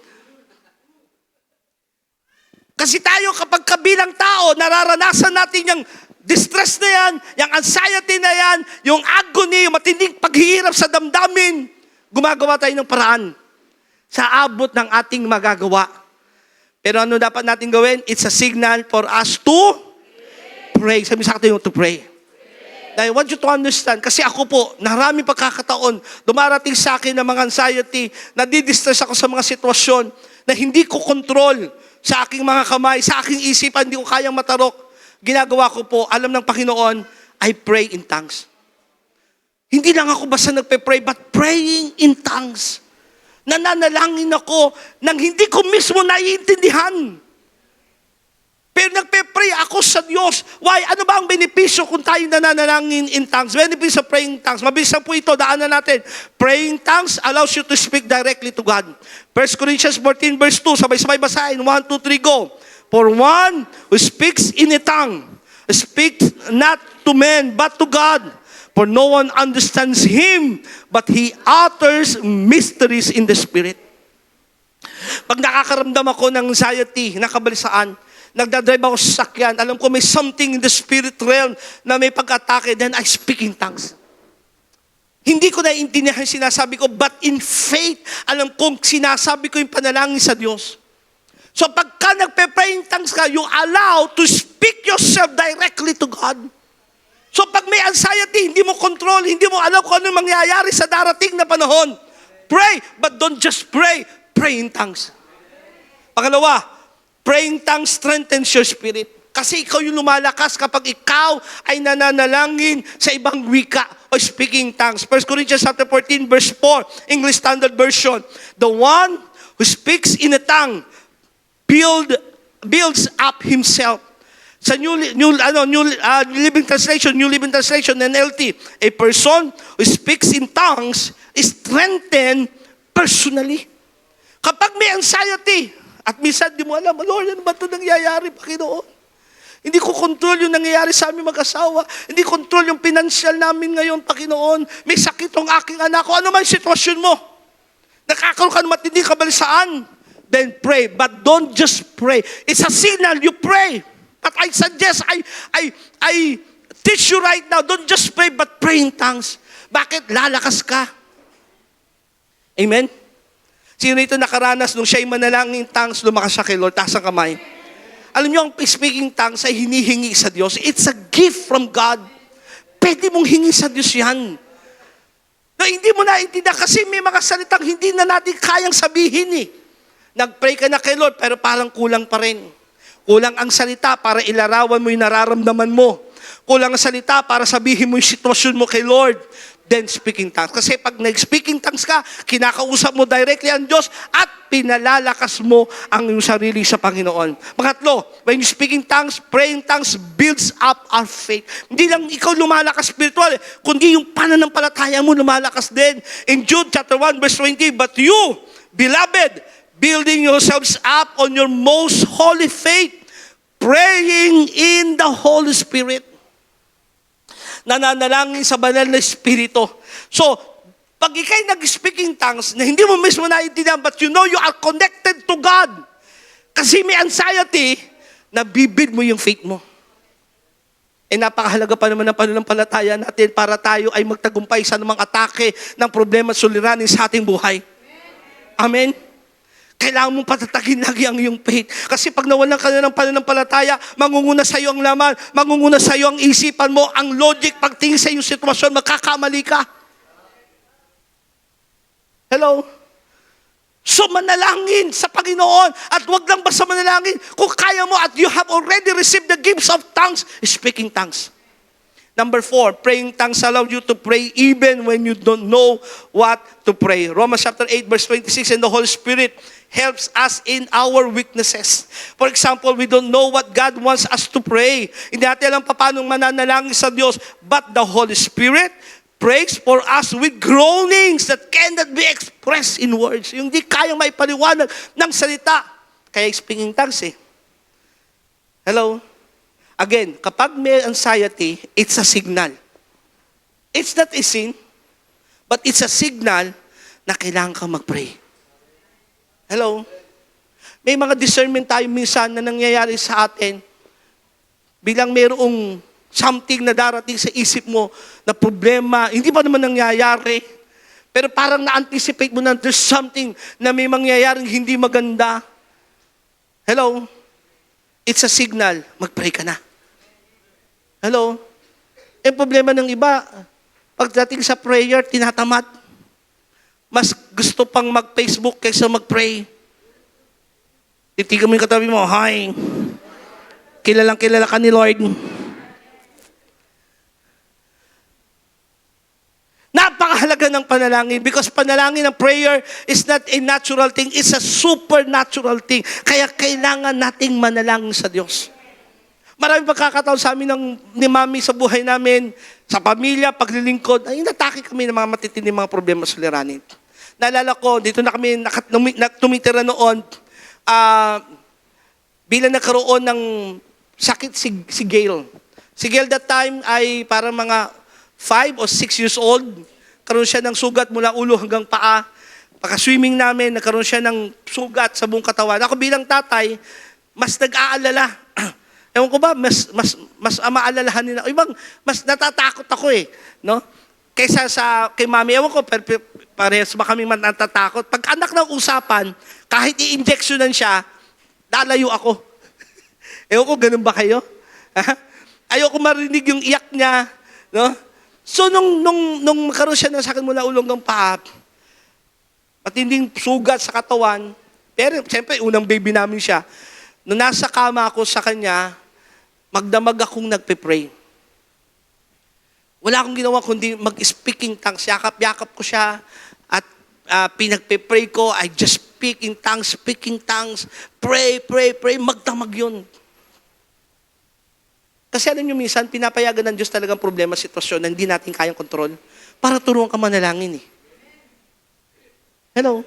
Kasi tayo kapag kabilang tao, nararanasan natin yung distress na yan, yung anxiety na yan, yung agony, yung matinding paghihirap sa damdamin, gumagawa tayo ng paraan sa abot ng ating magagawa. Pero ano dapat natin gawin? It's a signal for us to pray. Sabi sa atin to pray. I want you to understand, kasi ako po, naraming pagkakataon, dumarating sa akin ng mga anxiety, nadidistress ako sa mga sitwasyon na hindi ko control sa aking mga kamay, sa aking isipan, hindi ko kayang matarok. Ginagawa ko po, alam ng Panginoon, I pray in tongues. Hindi lang ako basta nagpe-pray, but praying in tongues. Nananalangin ako nang hindi ko mismo naiintindihan. Pero nagpe-pray ako sa Diyos. Why? Ano ba ang benepisyo kung tayo nananalangin in tongues? Benefits of praying in tongues. Mabilis lang po ito, daanan natin. Praying in tongues allows you to speak directly to God. 1 Corinthians 14 verse 2, sabay-sabay basahin. 1, 2, 3, go. For one who speaks in a tongue, speaks not to men, but to God. For no one understands him, but he utters mysteries in the Spirit. Pag nakakaramdam ako ng anxiety, nakabalisaan, nagdadrive ako sa sakyan, alam ko may something in the spirit realm na may pag-atake, then I speak in tongues. Hindi ko naiintindihan sinasabi ko, but in faith, alam kong sinasabi ko yung panalangin sa Diyos. So pagka nagpe-pray in tongues ka, you allow to speak yourself directly to God. So pag may anxiety, hindi mo control, hindi mo alam kung ano mangyayari sa darating na panahon. Pray, but don't just pray. Pray in tongues. Pangalawa, praying tongues strengthens your spirit. Kasi ikaw yung lumalakas kapag ikaw ay nananalangin sa ibang wika o speaking tongues. 1 Corinthians 14 verse 4, English Standard Version. The one who speaks in a tongue builds up himself. Sa New Living Translation, NLT, a person who speaks in tongues is strengthened personally. Kapag may anxiety, at minsan di mo alam, Lord, ano ba ito nangyayari, Panginoon? Hindi ko control yung nangyayari sa aming mag-asawa. Hindi control yung financial namin ngayon, Panginoon. May sakit ang aking anak ko. Ano man yung sitwasyon mo? Nakakaroon ka ng matinding kabalisaan. Then pray. But don't just pray. It's a signal. You pray. But I suggest, I teach you right now, don't just pray, but pray in tongues. Bakit? Lalakas ka. Amen? Sino ito nakaranas nung siya'y manalangin in tongues, lumakas siya kay Lord, taas ang kamay. Alam niyo, ang speaking tongues ay hinihingi sa Diyos. It's a gift from God. Pwede mong hingi sa Diyos yan. Na hindi mo naintindihan kasi may mga salitang hindi na natin kayang sabihin eh. Nag-pray ka na kay Lord, pero parang kulang pa rin. Kulang ang salita para ilarawan mo yung nararamdaman mo. Kulang ang salita para sabihin mo yung sitwasyon mo kay Lord. Then speaking tongues. Kasi pag nag-speaking tongues ka, kinakausap mo directly ang Diyos at pinalalakas mo ang iyong sarili sa Panginoon. Pangatlo, when you speaking tongues, praying tongues builds up our faith. Hindi lang ikaw lumalakas spiritual, kundi yung pananampalataya mo lumalakas din. In Jude chapter 1 verse 20, but you, beloved, building yourselves up on your most holy faith, praying in the Holy Spirit. Nananalangin sa banal na Espiritu. So, pag ikay nag-speaking tongues, na hindi mo mismo naiintindihan, but you know you are connected to God. Kasi may anxiety, nabibid mo yung faith mo. Napakahalaga pa naman ng pananampalataya natin para tayo ay magtagumpay sa namang atake ng problema at suliranin sa ating buhay. Amen? Kailangan mong patatagin lagi ang iyong faith. Kasi pag nawalan ka na ng pananampalataya, mangunguna sa iyo ang laman, mangunguna sa iyo ang isipan mo, ang logic, pagtingin sa iyong sitwasyon, magkakamali ka. Hello? So manalangin sa Panginoon at wag lang basta manalangin. Kung kaya mo at you have already received the gifts of tongues, speaking tongues. Number 4, praying tongues allow you to pray even when you don't know what to pray. Romans chapter 8 verse 26, and the Holy Spirit helps us in our weaknesses. For example, we don't know what God wants us to pray. Hindi natin alam paano mananalangin sa Diyos, but the Holy Spirit prays for us with groanings that cannot be expressed in words. Yung di kayang maipaliwanag ng salita. Kaya speaking tongues eh. Hello? Again, kapag may anxiety, it's a signal. It's not a sin, but it's a signal na kailangan kang mag-pray. Hello? May mga discernment tayo minsan na nangyayari sa atin. Bilang mayroong something na darating sa isip mo na problema, hindi pa naman nangyayari. Pero parang na-anticipate mo na there's something na may mangyayaring hindi maganda. Hello? It's a signal. Mag-pray ka na. Hello? Problema ng iba, pagdating sa prayer, tinatamad. Mas gusto pang mag-Facebook kaysa mag-pray. Titigan mo yung katabi mo, hi, kilalang kilala ka ni Lord. Napakahalaga ng panalangin because panalangin ng prayer is not a natural thing, it's a supernatural thing. Kaya kailangan nating manalangin sa Diyos. Maraming pagkakataon sa amin ni Mami sa buhay namin, sa pamilya, paglilingkod, ay natake kami ng mga matitinding mga problema sa suliranin. Naalala ko, dito na kami tumitira noon, bilang nagkaroon ng sakit si Gail. Si Gail that time ay parang mga 5 or 6 years old. Karoon siya ng sugat mula ulo hanggang paa. Pagka-swimming namin, nagkaroon siya ng sugat sa buong katawan. Ako bilang tatay, mas nag-aalala. Ewan ko ba, mas maalalahanin ako. Ibang, mas natatakot ako eh. No? Kaysa kay Mami, ewan ko, parehas ba kami natatakot. Pag anak ng usapan, kahit i-injectionan siya, lalayo ako. Ewan ko, ganun ba kayo? Ayoko marinig yung iyak niya. No? So, nung magkaroon siya ng sakit mula ulong ng paa, matinding sugat sa katawan, pero siyempre, unang baby namin siya. Nung nasa kama ako sa kanya, magdamag akong nagpe-pray. Wala akong ginawa kundi mag-speaking tongues. Yakap-yakap ko siya at pinagpe-pray ko. I just speaking tongues, pray, magdamag yun. Kasi alam nyo, minsan, pinapayagan ng Diyos talagang problema, sitwasyon na hindi natin kayang kontrol para turuan ka manalangin eh. Hello?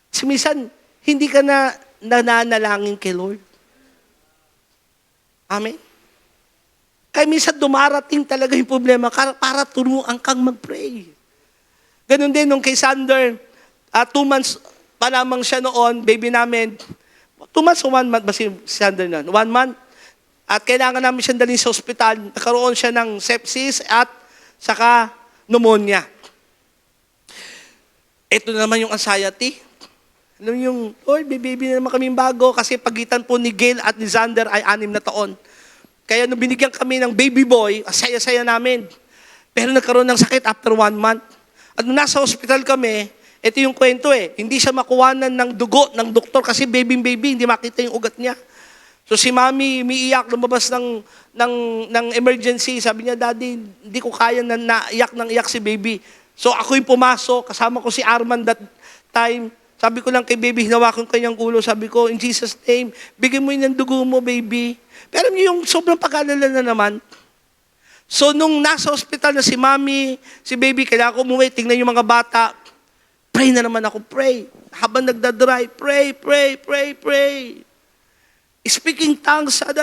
Kasi minsan, hindi ka na nananalangin kay Lord. Amen? Kaya minsan dumarating talaga yung problema para turuan kang mag-pray. Ganun din nung kay Sander, 2 months pa lamang siya noon, baby namin. 2 months o 1 month ba si Sander na? 1 month. At kailangan namin siyang dalhin sa ospital. Nagkaroon siya ng sepsis at saka pneumonia. Ito naman yung anxiety. Alam yung, Lord, baby na naman kaming bago kasi pagitan po ni Gail at ni Xander ay 6 na taon. Kaya nung binigyan kami ng baby boy, saya-saya namin. Pero nagkaroon ng sakit after 1 month. At nung nasa ospital kami, ito yung kwento eh. Hindi siya makuwanan ng dugo ng doktor kasi baby, hindi makita yung ugat niya. So si Mami umiiyak, lumabas ng emergency. Sabi niya, Daddy, hindi ko kaya na naiyak si baby. So ako yung pumasok, kasama ko si Arman that time. Sabi ko lang kay baby, hinawakan ko kanyang ulo. Sabi ko, in Jesus' name, bigyan mo yun ng dugo mo, baby. Pero yung sobrang pag-alala na naman. So nung nasa hospital na si Mami, si baby, kailangan ko umuwi, tingnan yung mga bata. Pray na naman ako, pray. Habang nagdadry, pray. Speaking tongues, and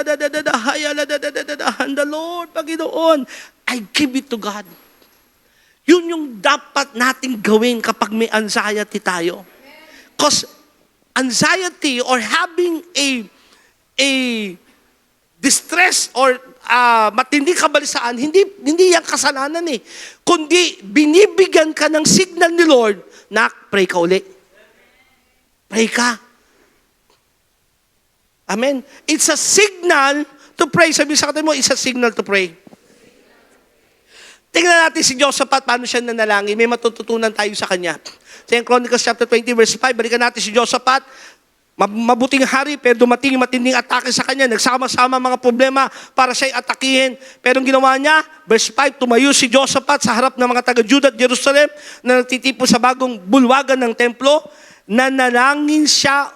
the Lord, Panginoon, I give it to God. Yun yung dapat nating gawin kapag may anxiety tayo. Because anxiety or having a distress or matinding kabalisaan, hindi yan kasalanan eh. Kundi binibigyan ka ng signal ni Lord na pray ka uli. Pray ka. Amen. It's a signal to pray. Sabi sa katabi mo, it's a signal to pray. Tingnan natin si Josaphat, paano siya nanalangin. May matututunan tayo sa kanya. Sa Chronicles chapter 20 verse 5, balikan natin si Josaphat. Mabuting hari, pero dumating yung matinding atake sa kanya. Nagsama-sama mga problema para siya'y atakihin. Pero ang ginawa niya, verse 5, tumayo si Josaphat sa harap ng mga taga-Judah at Jerusalem na nagtitipo sa bagong bulwagan ng templo. Nanalangin siya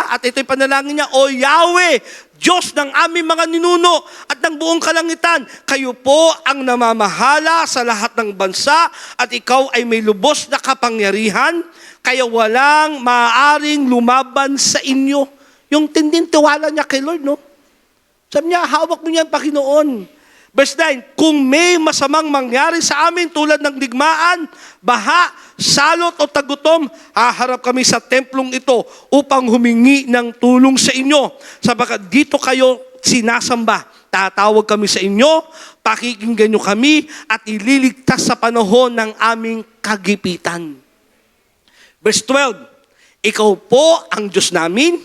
at ito'y panalangin niya, O Yahweh, Diyos ng aming mga ninuno at ng buong kalangitan, kayo po ang namamahala sa lahat ng bansa at ikaw ay may lubos na kapangyarihan, kaya walang maaaring lumaban sa inyo. Yung tinding tiwala niya kay Lord, no? Sabi niya, hawak mo niyan, Panginoon. Verse 9, kung may masamang mangyari sa amin tulad ng digmaan, baha, salot o tagutom, haharap kami sa templong ito upang humingi ng tulong sa inyo. Sapagkat dito kayo sinasamba. Tatawag kami sa inyo, pakikinggan nyo kami, at ililigtas sa panahon ng aming kagipitan. Verse 12, ikaw po ang Diyos namin,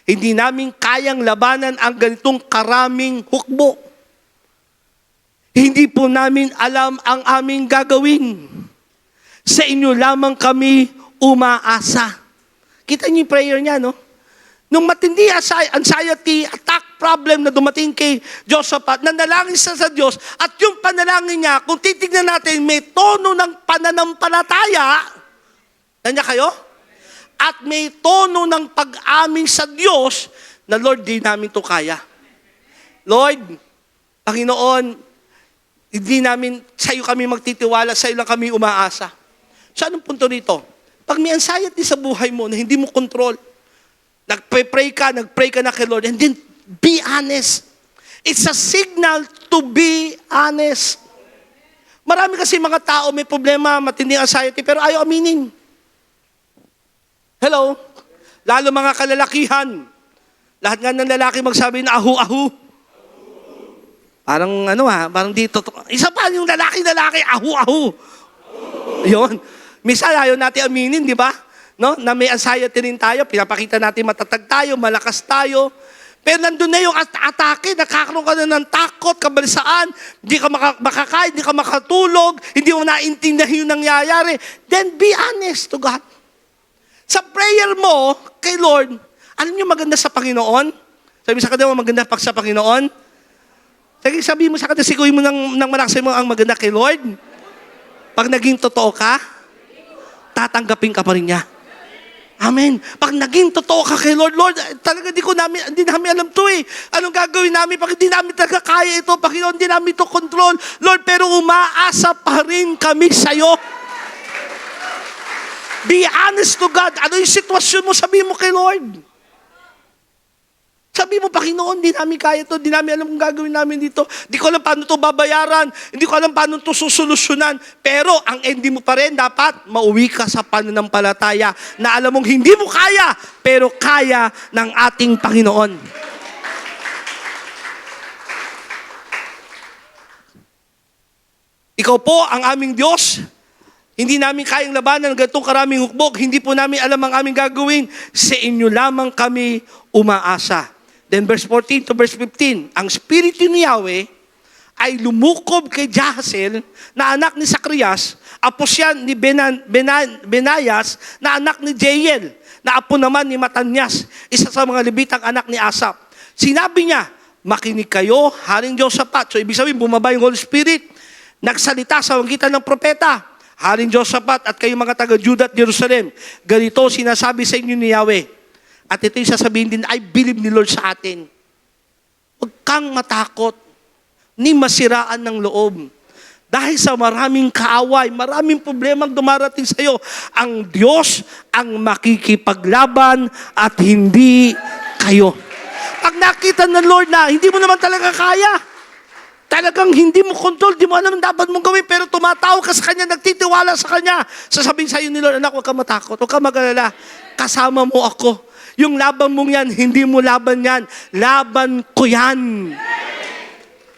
hindi namin kayang labanan ang ganitong karaming hukbo. Hindi po namin alam ang aming gagawin. Sa inyo lamang kami umaasa. Kita niyo yung prayer niya, no? Nung matindi anxiety, attack problem na dumating kay Josaphat, nanalangin siya sa Diyos, at yung panalangin niya, kung titignan natin, may tono ng pananampalataya, nandiyan kayo? At may tono ng pag-amin sa Diyos, na Lord, di namin to kaya. Lord, Panginoon, hindi namin, sa iyo kami magtitiwala, sa iyo lang kami umaasa. So anong punto rito? Pag may anxiety sa buhay mo na hindi mo control, nagpray ka na kay Lord, and then be honest. It's a signal to be honest. Marami kasi mga tao may problema, matinding anxiety, pero ayaw aminin. Hello? Lalo mga kalalakihan. Lahat nga ng lalaki magsabi na ahu-ahu. Parang parang dito. Isa pa yung lalaki, ahu-ahu. Yun. Minsan ayaw natin aminin, di ba? No? Na may anxiety rin tayo, pinapakita natin matatag tayo, malakas tayo. Pero nandun na yung atake, nakakaroon ka na ng takot, kabalisaan, hindi ka makakain, hindi ka makatulog, hindi mo naintindihan yung nangyayari. Then be honest to God. Sa prayer mo kay Lord, alam niyo maganda sa Panginoon? Sabi sa kanya, maganda pa sa Panginoon? Sabi mo sa kanya, siguin mo ng malakas mo ang maganda kay Lord. Pag naging totoo ka, tatanggapin ka pa rin niya. Amen. Pag naging totoo ka kay Lord, Lord, talaga hindi namin alam to eh. Anong gagawin namin pag hindi namin talaga kaya ito, Panginoon, hindi namin ito control. Lord, pero umaasa pa rin kami sa'yo. Be honest to God. Ano yung sitwasyon mo, sabihin mo kay Lord. Sabi mo, Panginoon, hindi namin kaya ito, hindi namin alam kung gagawin namin dito. Hindi ko alam paano ito babayaran, hindi ko alam paano ito susolusyonan. Pero ang ending mo pa rin, dapat mauwi ka sa pananampalataya na alam mong hindi mo kaya, pero kaya ng ating Panginoon. Ikaw po ang aming Diyos. Hindi namin kayang labanan ng ganitong karaming hukbog. Hindi po namin alam ang aming gagawin. Sa inyo lamang kami umaasa. Then verse 14 to verse 15, ang Espiritu ni Yahweh ay lumukob kay Jahaziel na anak ni Zacarias, apo siya ni Benayas na anak ni Jael, na apo naman ni Matanias, isa sa mga Levitang anak ni Asaph. Sinabi niya, makinig kayo, Haring Josaphat. So ibig sabihin, bumaba yung Holy Spirit, nagsalita sa magitan ng propeta, Haring Josaphat at kayo mga taga-Judah at Jerusalem, ganito sinasabi sa inyo ni Yahweh. At ito yung sasabihin din, I believe ni Lord sa atin. Huwag kang matakot, ni masiraan ng loob. Dahil sa maraming kaaway, maraming problemang dumarating sa iyo, ang Diyos ang makikipaglaban at hindi kayo. Pag nakita ng Lord na hindi mo naman talaga kaya, talagang hindi mo control, di mo alam ang dapat mong gawin, pero tumatawag ka sa Kanya, nagtitiwala sa Kanya, sasabihin sa iyo ni Lord, anak, huwag kang matakot, huwag kang mag-alala, kasama mo ako. Yung laban mong yan, hindi mo laban yan. Laban ko yan.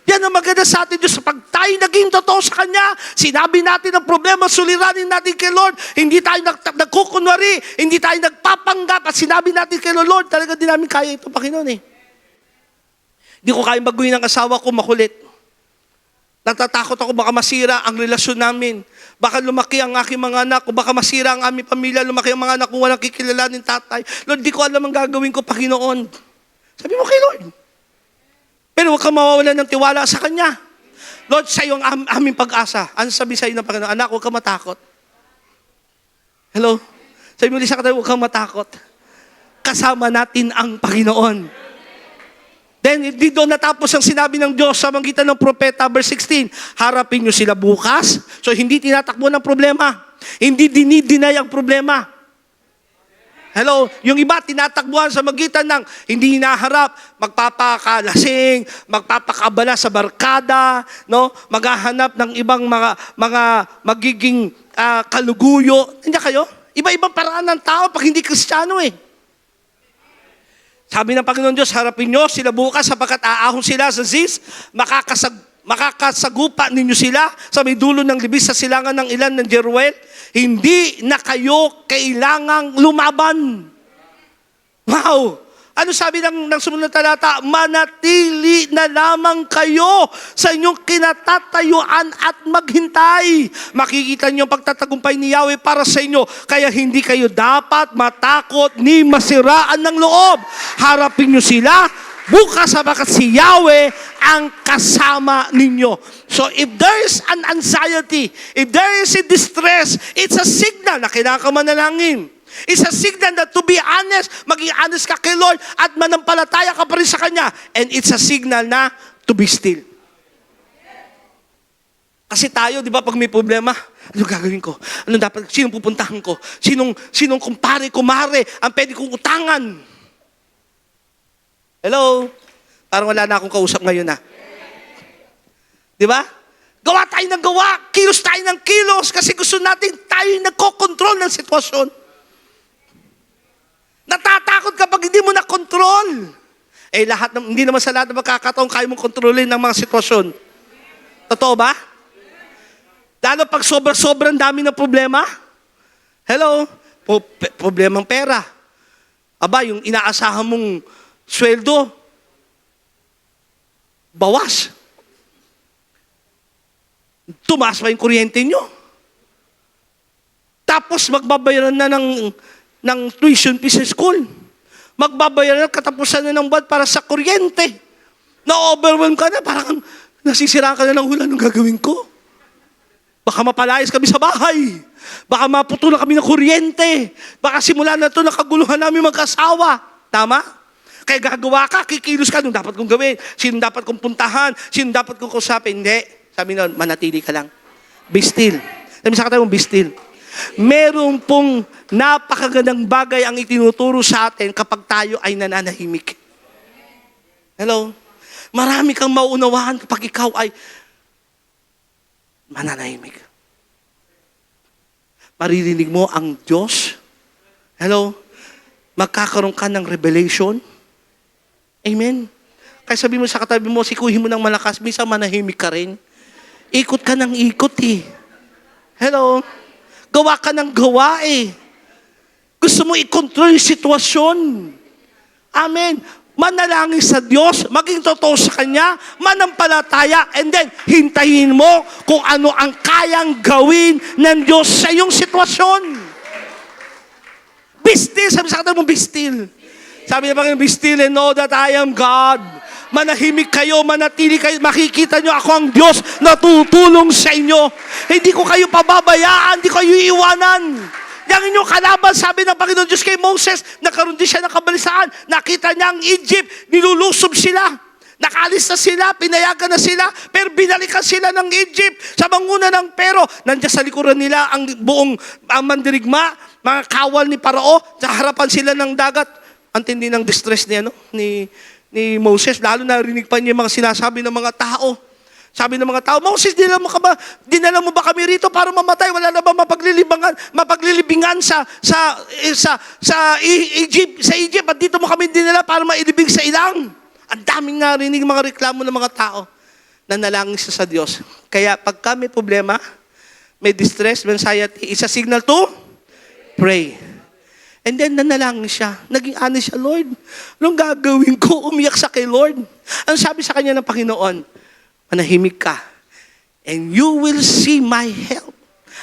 Yan ang maganda sa atin Diyos. Pag tayo naging totoo sa Kanya, sinabi natin ang problema, suliranin natin kay Lord, hindi tayo nagkukunwari, hindi tayo nagpapanggap, at sinabi natin kay Lord, talaga din namin kaya ito, Panginoon eh. Hindi ko kaya baguhin ang asawa ko, makulit. Natatakot ako, baka masira ang relasyon namin. Baka lumaki ang aking mga anak, o baka masira ang aming pamilya, lumaki ang mga anak kung walang kikilalanin tatay. Lord, di ko alam ang gagawin ko, Panginoon. Sabi mo kay Lord. Pero huwag kang mawawalan ng tiwala sa Kanya. Lord, sa iyo ang aming pag-asa. Ano sabi sa iyo ng Panginoon? Anak, huwag kang matakot. Hello? Sabi mo ulit sa kanya, huwag kang matakot. Kasama natin ang Panginoon. Then, hindi doon natapos ang sinabi ng Diyos sa magitan ng propeta, verse 16, harapin nyo sila bukas. So, hindi tinatakbo ng problema. Hindi dinideny ang problema. Hello? Yung iba, tinatakbuhan sa magitan ng hindi hinaharap, magpapakalasing, magpapakabala sa barkada, no? Maghahanap ng ibang mga magiging kaluguyo. Hindi kayo? Iba-ibang paraan ng tao pag hindi Kristiyano eh. Sabi ng Panginoon Diyos, harapin nyo sila bukas sapagkat aahon sila sa Ziz, makakasagupa ninyo sila sa may dulo ng libis sa silangan ng ilan ng Jeruel. Hindi na kayo kailangang lumaban. Wow! Ano sabi ng sumunod na talata? Manatili na lamang kayo sa inyong kinatatayuan at maghintay. Makikita niyo ang pagtatagumpay ni Yahweh para sa inyo. Kaya hindi kayo dapat matakot ni masiraan ng loob. Harapin niyo sila. Bukas sabakat si Yahweh ang kasama ninyo. So if there is an anxiety, if there is a distress, it's a signal na kailangan ka manalangin. It's a signal that to be honest, maging honest ka kay Lord at manampalataya ka pa rin sa Kanya. And it's a signal na to be still. Kasi tayo, di ba, pag may problema, ano gagawin ko? Ano dapat, sinong pupuntahan ko? Sinong kumpare, kumare, ang pwede kong utangan? Hello? Parang wala na akong kausap ngayon, ha? Di ba? Gawa tayo ng gawa, kilos tayo ng kilos, kasi gusto natin tayo nagko-control ng sitwasyon. Natatakot kapag hindi mo na control. Hindi naman sa lahat ng magkakataon kaya mong kontrolin ng mga sitwasyon. Totoo ba? Lalo pag sobrang dami ng problema. Hello? Problemang pera. Aba, yung inaasahan mong sweldo, bawas. Tumaas pa yung kuryente nyo. Tapos magbabayaran na ng tuition fees sa school. Magbabayaran na katapusan na ng buwan para sa kuryente. Na-overwhelm ka na, parang nasisiraan ka na ng hula, anong gagawin ko? Baka mapalayas kami sa bahay. Baka maputulan kami ng kuryente. Baka simula na ito, nakaguluhan namin mag-asawa. Tama? Kaya gagawa ka, kikilos ka, anong dapat kong gawin? Sino dapat kong puntahan? Sino dapat kong kusapin? Hindi. Sabi nun, manatili ka lang. Be still. Sabi sa katayo mo, be still. Meron pong napakagandang bagay ang itinuturo sa atin kapag tayo ay nananahimik. Hello? Marami kang mauunawaan kapag ikaw ay mananahimik. Maririnig mo ang Diyos. Hello? Magkakaroon ka ng revelation. Amen? Kaya sabi mo sa katabi mo, sikuhin mo ng malakas, minsan manahimik ka rin. Ikot ka ng ikot eh. Hello? Gawa ka ng gawa eh. Gusto mo i-control yung sitwasyon. Amen. Manalangin sa Diyos, maging totoo sa Kanya, manampalataya, and then hintayin mo kung ano ang kayang gawin ng Diyos sa iyong sitwasyon. Be still. Sabi sa kanya mo, be still. Sabi niya, be still and know that I am God. Manahimik kayo, manatili kayo, makikita nyo ako ang Diyos na tutulong sa inyo. Hindi ko kayo pababayaan, hindi ko kayo iiwanan. Yang inyong kalaban, sabi ng Panginoon Diyos kay Moses, nagkaroon din siya ng kabalisaan. Nakita niya ang Egypt, nilulusob sila. Nakalis na sila, pinayagan na sila, pero binalikan sila ng Egypt sa manguna ng Pero. Nandiyan sa likuran nila ang buong mandirigma, mga kawal ni Parao, sa harapan sila ng dagat. Ang tindi ng distress ni Moses, lalo narinig pa niya mga sinasabi ng mga tao. Sabi ng mga tao, Moses, dinala mo ba kami rito para mamatay? Wala na ba mapaglilibingan sa Egypt, at dito mo kami dinala para mailibing sa ilang? Ang daming narinig mga reklamo ng mga tao na nalangin sa Diyos. Kaya pag may problema, may distress, may anxiety, isa signal to pray. And then, nanalangin siya. Naging honest siya, Lord, anong gagawin ko? Umiyak sa kay Lord. Ang sabi sa kanya ng Panginoon, manahimik ka, and you will see my help.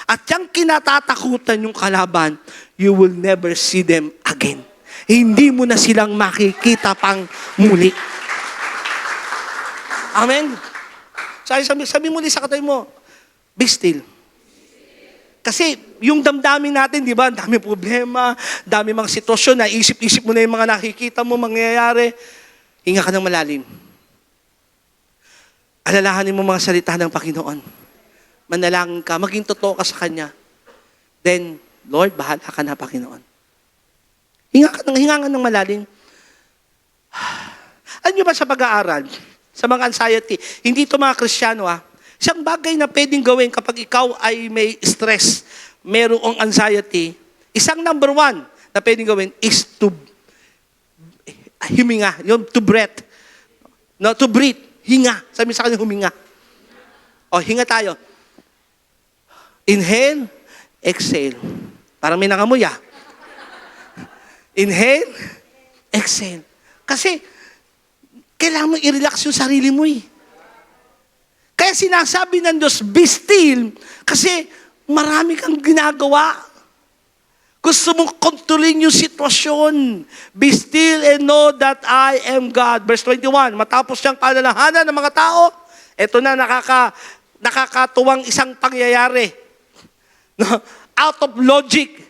At yung kinatatakutan yung kalaban, you will never see them again. Hindi mo na silang makikita pang muli. Amen? Sabi muli sa katabi mo, be still. Kasi yung damdamin natin, di ba, dami problema, dami mga sitwasyon, naisip-isip mo na yung mga nakikita mo mangyayari, hinga ka ng malalim. Alalahanin mo mga salita ng Panginoon. Manalangin ka, maging totoo ka sa Kanya. Then, Lord, bahala ka na, Panginoon. Hinga ka ng malalim. Alam niyo ba sa pag-aaral, sa mga anxiety, hindi ito mga Kristiyano isang bagay na pwedeng gawin kapag ikaw ay may stress, merong anxiety, isang number one na pwedeng gawin is to huminga, yung to breath. No, to breathe. Hinga. Sabi sa kanya, huminga. O, hinga tayo. Inhale, exhale. Parang may nangamoy Inhale, exhale. Kasi, kailangan mo i-relax yung sarili mo eh. Kaya sinasabi ng Diyos, be still, kasi marami kang ginagawa. Gusto mong kontrolin yung sitwasyon. Be still and know that I am God. Verse 21, matapos siyang palalahanan ng mga tao, ito na nakakatuwang isang pangyayari. No? Out of logic.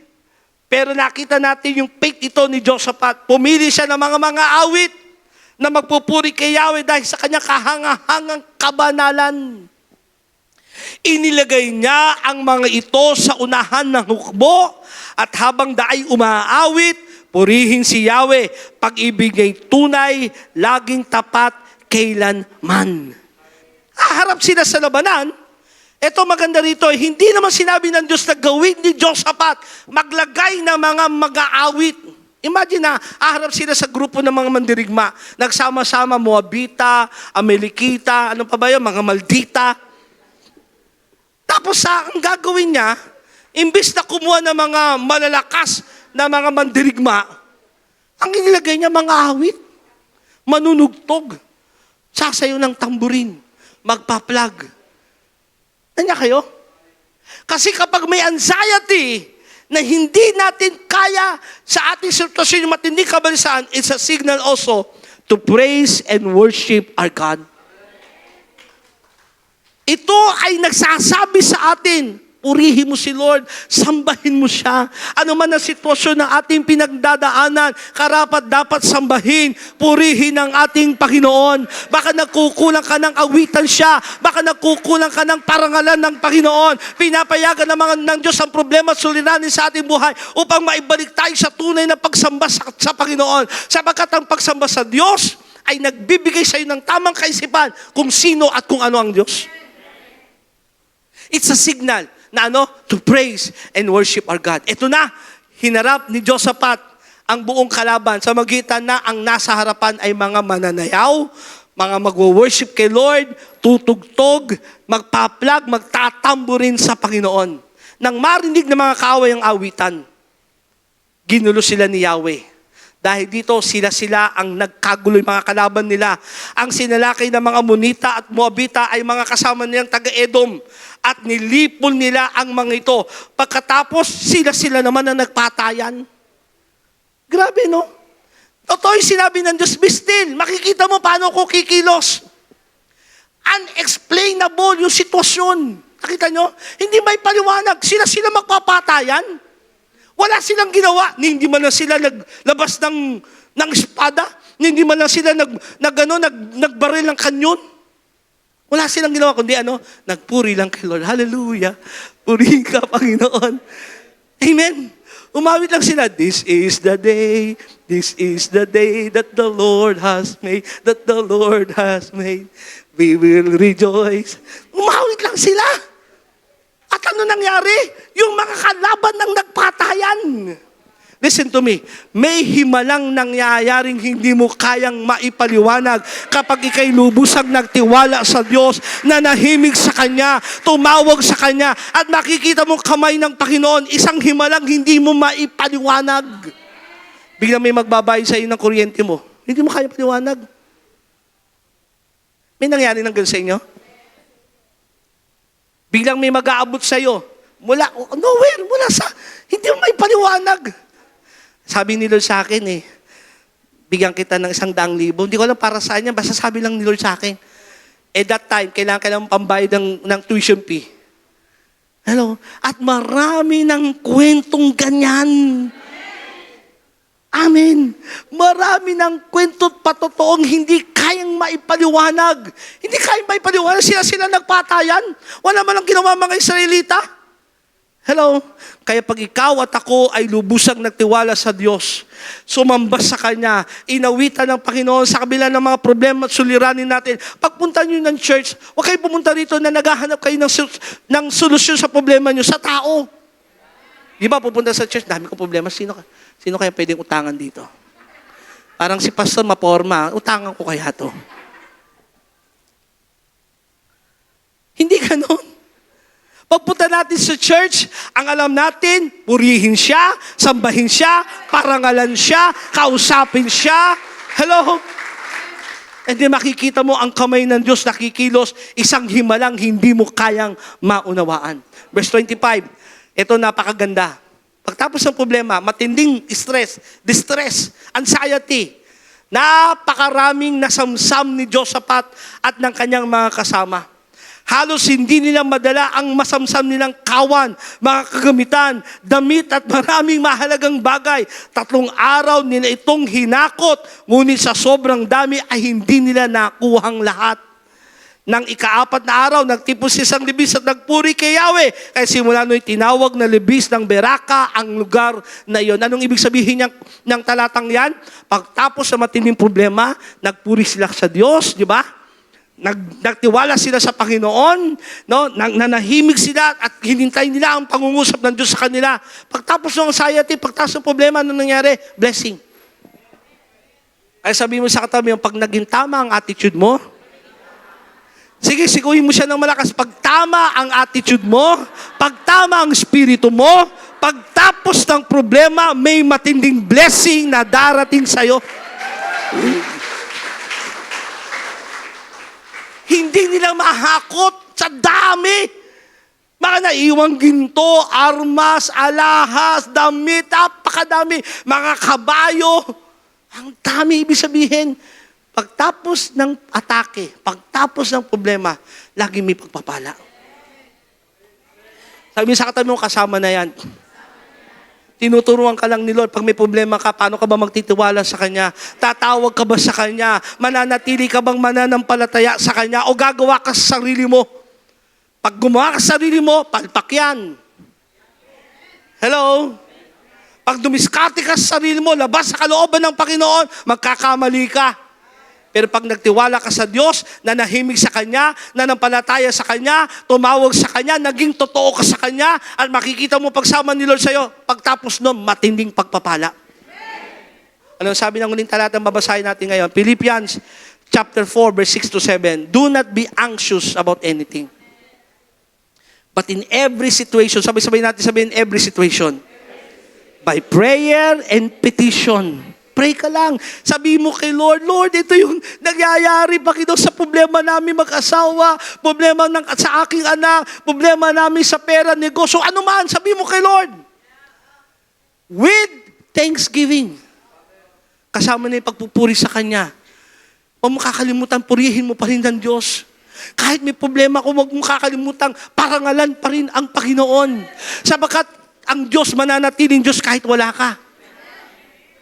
Pero nakita natin yung faith ito ni Josaphat. Pumili siya ng mga awit na magpupuri kay Yahweh dahil sa kanyang kahangahangang kabanalan. Inilagay niya ang mga ito sa unahan ng hukbo at habang daay umaawit, purihin si Yahweh, pag-ibig ay tunay, laging tapat, kailanman. Harap sila sa labanan. Ito maganda rito, hindi naman sinabi ng Diyos na gawin ni Josaphat, maglagay ng mga mag-aawit. Imagine na, aharap sila sa grupo ng mga mandirigma. Nagsama-sama, Moabita, Amalekita, ano pa ba yun, mga Maldita. Tapos ang gagawin niya, imbis na kumuha ng mga malalakas na mga mandirigma, ang inilagay niya mga awit, manunugtog, sasayo ng tamburin, magpa-plug. Nanya kayo? Kasi kapag may anxiety na hindi natin kaya sa ating sitwasyon yung matinding kabalisaan, it's a signal also to praise and worship our God. Ito ay nagsasabi sa atin, purihin mo si Lord, sambahin mo siya. Ano man ang sitwasyon ng ating pinagdadaanan, karapat dapat sambahin, purihin ang ating Panginoon. Baka nagkukulang ka ng awitan siya, baka nagkukulang ka ng parangalan ng Panginoon. Pinapayagan ng Diyos ang problema at suliranin sa ating buhay upang maibalik tayo sa tunay na pagsamba sa Panginoon. Sapagkat ang pagsamba sa Diyos ay nagbibigay sa iyo ng tamang kaisipan kung sino at kung ano ang Diyos. It's a signal na to praise and worship our God. Ito na, hinarap ni Josaphat ang buong kalaban sa magitan na ang nasa harapan ay mga mananayaw, mga magwo-worship kay Lord, tutugtog, magpa-plug, magtatamburin sa Panginoon. Nang marinig ng mga kaaway ang awitan, ginulo sila ni Yahweh. Dahil dito, sila ang nagkagulo yung mga kalaban nila. Ang sinalakay ng mga Amonita at Moabita ay mga kasama nilang taga-Edom. At nilipol nila ang mga ito. Pagkatapos, sila naman ang nagpatayan. Grabe, no? Totoo yung sinabi ng Diyos, be still. Makikita mo paano ko kikilos. Unexplainable yung sitwasyon. Nakita nyo? Hindi may paliwanag. Sila magpapatayan. Wala silang ginawa. Hindi man lang sila naglabas ng espada. Hindi man lang sila nagbaril ng kanyon. Wala silang ginawa, kundi nagpuri lang kay Lord. Hallelujah. Purihin ka, Panginoon. Amen. Umawit lang sila, this is the day that the Lord has made, that the Lord has made. We will rejoice. Umawit lang sila. At ano nangyari? Yung mga kalaban ng nagpatayan. Listen to me, may himalang nangyayaring hindi mo kayang maipaliwanag kapag ikay lubusang nagtiwala sa Diyos, nanahimik sa Kanya, tumawag sa Kanya, at makikita mong kamay ng Panginoon, isang himalang hindi mo maipaliwanag. Biglang may magbabayad sa iyo ng kuryente mo, hindi mo kaya paliwanag. May nangyari ng ganun sa inyo? Biglang may mag-aabot sa iyo, mula hindi mo maipaliwanag. Sabi ni Lord sa akin bigyan kita ng 100,000. Hindi ko alam para saan yan, basta sabi lang ni Lord sa akin. That time, kailangan pambayad ng tuition fee. Hello? At marami ng kwentong ganyan. Amen. Marami ng kwento patotoong hindi kayang maipaliwanag. Hindi kayang maipaliwanag. Sila nagpatayan. Wala man ang ginawa mga Israelita. Hello? Kaya pag ikaw at ako ay lubusang nagtiwala sa Diyos, sumambas sa Kanya, inawitan ng Panginoon sa kabila ng mga problema at suliranin natin, pagpunta nyo ng church, huwag kayo pumunta rito na naghahanap kayo ng solusyon sa problema nyo, sa tao. Di ba pupunta sa church, dami ko problema, sino kaya pwedeng utangan dito? Parang si pastor maporma, utangan ko kaya to. Hindi ganon. Pagpunta natin sa church, ang alam natin, purihin siya, sambahin siya, parangalan siya, kausapin siya. Hello? And then makikita mo ang kamay ng Diyos nakikilos, isang himalang hindi mo kayang maunawaan. Verse 25, ito napakaganda. Pagtapos ng problema, matinding stress, distress, anxiety, napakaraming nasamsam ni Josaphat at ng kanyang mga kasama. Halos hindi nila madala ang masamsam nilang kawan, mga kagamitan, damit at maraming mahalagang bagay. 3 araw nila itong hinakot, ngunit sa sobrang dami ay hindi nila nakuhang lahat. Nang ika-4 na araw, nagtipos isang libis at nagpuri kay Yahweh. Kaya simula no'y tinawag na libis ng Beraka ang lugar na iyon. Anong ibig sabihin ng talatang yan? Pagtapos sa matinding problema, nagpuri sila sa Diyos, di ba? Nagtiwala sila sa Panginoon, no? Nanahimik sila at hinintay nila ang pangungusap ng Diyos sa kanila. Pagtapos ng anxiety, pagtapos ng problema, ano nangyari? Blessing. Ay sabi mo sa katabi mo, pag naging tama ang attitude mo, sige, siguhin mo siya ng malakas. Pag tama ang attitude mo, pag tama ang espiritu mo, pagtapos ng problema, may matinding blessing na darating sa'yo. Hindi nila mahakot sa dami. Mga naiwang ginto, armas, alahas, damit, napakadami, mga kabayo. Ang dami ibig sabihin. Pagtapos ng atake, pagtapos ng problema, lagi may pagpapala. Sabi sa katabi mo, kasama na yan. Tinuturuan ka lang ni Lord, pag may problema ka, paano ka ba magtitiwala sa Kanya? Tatawag ka ba sa Kanya? Mananatili ka bang mananampalataya sa Kanya? O gagawa ka sa sarili mo? Pag gumawa ka sa sarili mo, palpak yan. Hello? Pag dumiskarte ka sa sarili mo, labas sa kalooban ng Panginoon, magkakamali ka. Pero pag nagtiwala ka sa Diyos, nanahimik sa Kanya, nanampalataya sa Kanya, tumawag sa Kanya, naging totoo ka sa Kanya, at makikita mo pagsama ni Lord sa'yo, pagtapos nun, matinding pagpapala. Ano sabi ng uling talatang babasahin natin ngayon? Philippians chapter 4, verse 6 to 7. Do not be anxious about anything. But in every situation, sabay-sabay natin sabihin, every situation, by prayer and petition, pray ka lang. Sabi mo kay Lord, Lord, ito yung nangyayari, Panginoon, sa problema namin mag-asawa, problema sa aking anak, problema namin sa pera, negosyo, ano man, sabi mo kay Lord. With thanksgiving. Kasama na yung pagpupuri sa Kanya. Huwag mo kakalimutan, purihin mo pa rin ng Diyos. Kahit may problema ko, huwag mo kakalimutan, parangalan pa rin ang Panginoon. Sabagat ang Diyos, mananatiling Diyos kahit wala ka.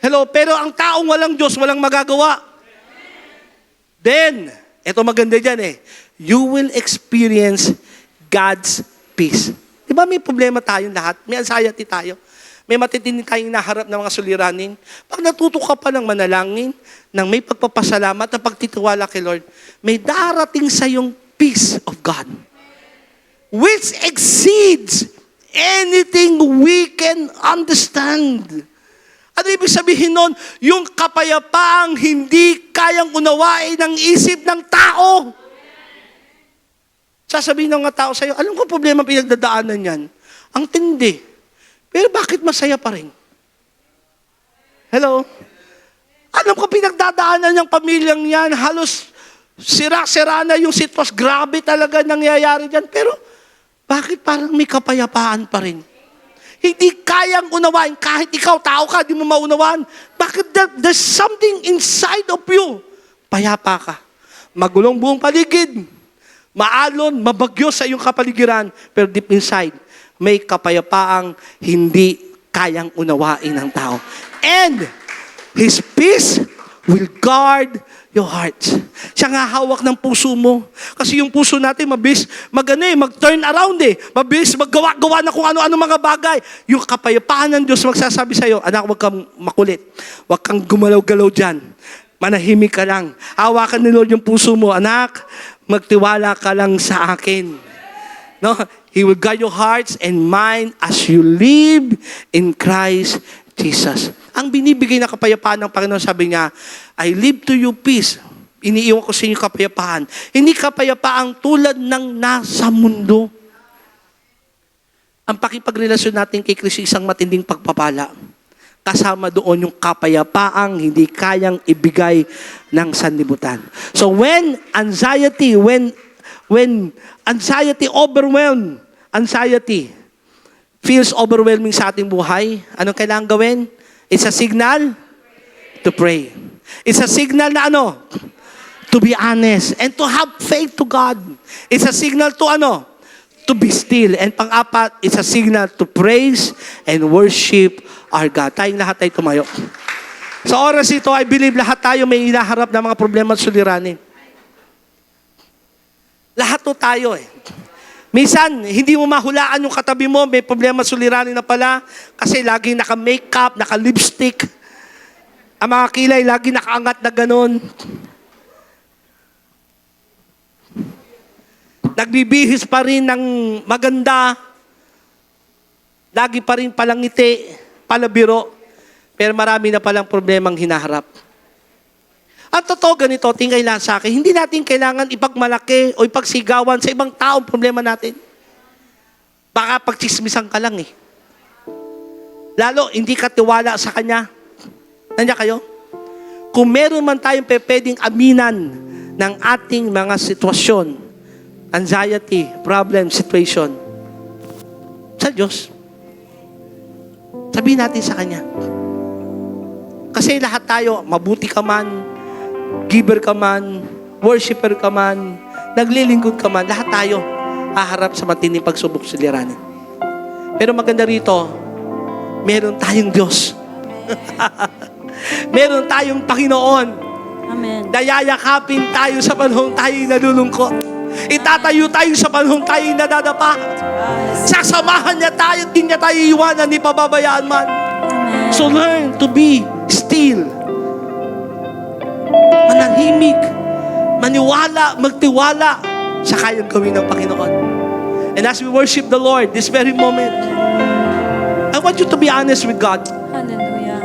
Hello, pero ang taong walang Diyos, walang magagawa. Then, eto maganda dyan you will experience God's peace. Di ba may problema tayong lahat? May anxiety tayo. May matitindi tayong naharap ng mga suliranin. Pag natuto ka pa ng manalangin, ng may pagpapasalamat, at pagtitiwala kay Lord, may darating sa yung peace of God, which exceeds anything we can understand. Ano ibig sabihin nun? Yung kapayapaang hindi kayang unawain ng isip ng tao. Sasabihin ng mga tao sa'yo, alam ko problema pinagdadaanan yan. Ang tindi. Pero bakit masaya pa rin? Hello? Alam ko pinagdadaanan ng pamilyang yan, halos sira-sira na yung sitwasyon. Grabe talaga nangyayari dyan. Pero bakit parang may kapayapaan pa rin? Hindi kayang unawain. Kahit ikaw, tao ka, di mo maunawaan. Bakit there's something inside of you? Payapa ka. Magulong buong paligid. Maalon, mabagyo sa iyong kapaligiran. Pero deep inside, may kapayapaang hindi kayang unawain ng tao. And His peace will guard your heart. Siya nga hawak ng puso mo. Kasi yung puso natin, mabilis mag-turn around Mabilis maggawa-gawa na kung ano-ano mga bagay. Yung kapayapaan ng Diyos magsasabi sa'yo, anak, huwag kang makulit. Huwag kang gumalaw-galaw dyan. Manahimik ka lang. Hawakan ni Lord yung puso mo, anak, magtiwala ka lang sa akin. No? He will guide your hearts and mind as you live in Christ Jesus. Ang binibigay na kapayapaan ng Panginoon, sabi niya, I leave to you peace. Iniiwan ko sa inyo kapayapaan. Hindi kapayapaang tulad ng nasa mundo. Ang pakipagrelasyon natin kay Kristo isang matinding pagpapala. kasama doon yung kapayapaang hindi kayang ibigay ng sanlibutan. So when anxiety feels overwhelming sa ating buhay, anong kailangan gawin? It's a signal to pray. It's a signal na to be honest and to have faith to God. It's a signal to to be still. And pang-apat, it's a signal to praise and worship our God. Tayong lahat ay tumayo. Sa oras ito, I believe lahat tayo may inaharap na mga problema at suliranin. Lahat to tayo Minsan, hindi mo mahulaan yung katabi mo, may problema at suliranin na pala kasi laging naka-makeup, naka-lipstick. Ang mga kilay, laging nakaangat na ganun. Nagbibihis pa rin ng maganda. Lagi pa rin palangiti, palabiro. Pero marami na palang problemang hinaharap. At totoo ganito, tingay lang sa akin, hindi natin kailangan ipagmalaki o ipagsigawan sa ibang taong problema natin. Baka pagchismisan ka lang Lalo, hindi ka tiwala sa kanya. Nandiyan kayo? Kung meron man tayong pwedeng aminan ng ating mga sitwasyon, anxiety, problem, situation, sa Diyos. Sabihin natin sa Kanya. Kasi lahat tayo, mabuti ka man, giver ka man, worshiper ka man, naglilingkod ka man, lahat tayo haharap sa matinding pagsubok suliranin. Pero maganda rito, meron tayong Diyos. Meron tayong Panginoon. Amen. Dayayakapin tayo sa panahong tayo nalulungkot. Itatayo tayo sa panahong tayo nadadapa. Sasamahan niya tayo, din niya tayo iwanan, ni pababayaan man. Amen. So learn to be still. Manahimik, maniwala, magtiwala sa kayang gawin ng Panginoon. And as we worship the Lord this very moment, I want you to be honest with God. Hallelujah.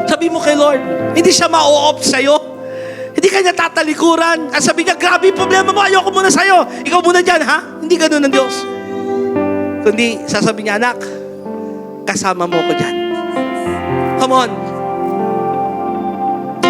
Sabi mo kay Lord, hindi siya ma-o-off sa'yo. Hindi ka niya tatalikuran. At sabi niya, grabe yung problema mo, ayoko muna sa'yo. Ikaw muna dyan, ha? Hindi ganun ng Diyos. Kundi, sasabi niya, anak, kasama mo ko dyan. Come on.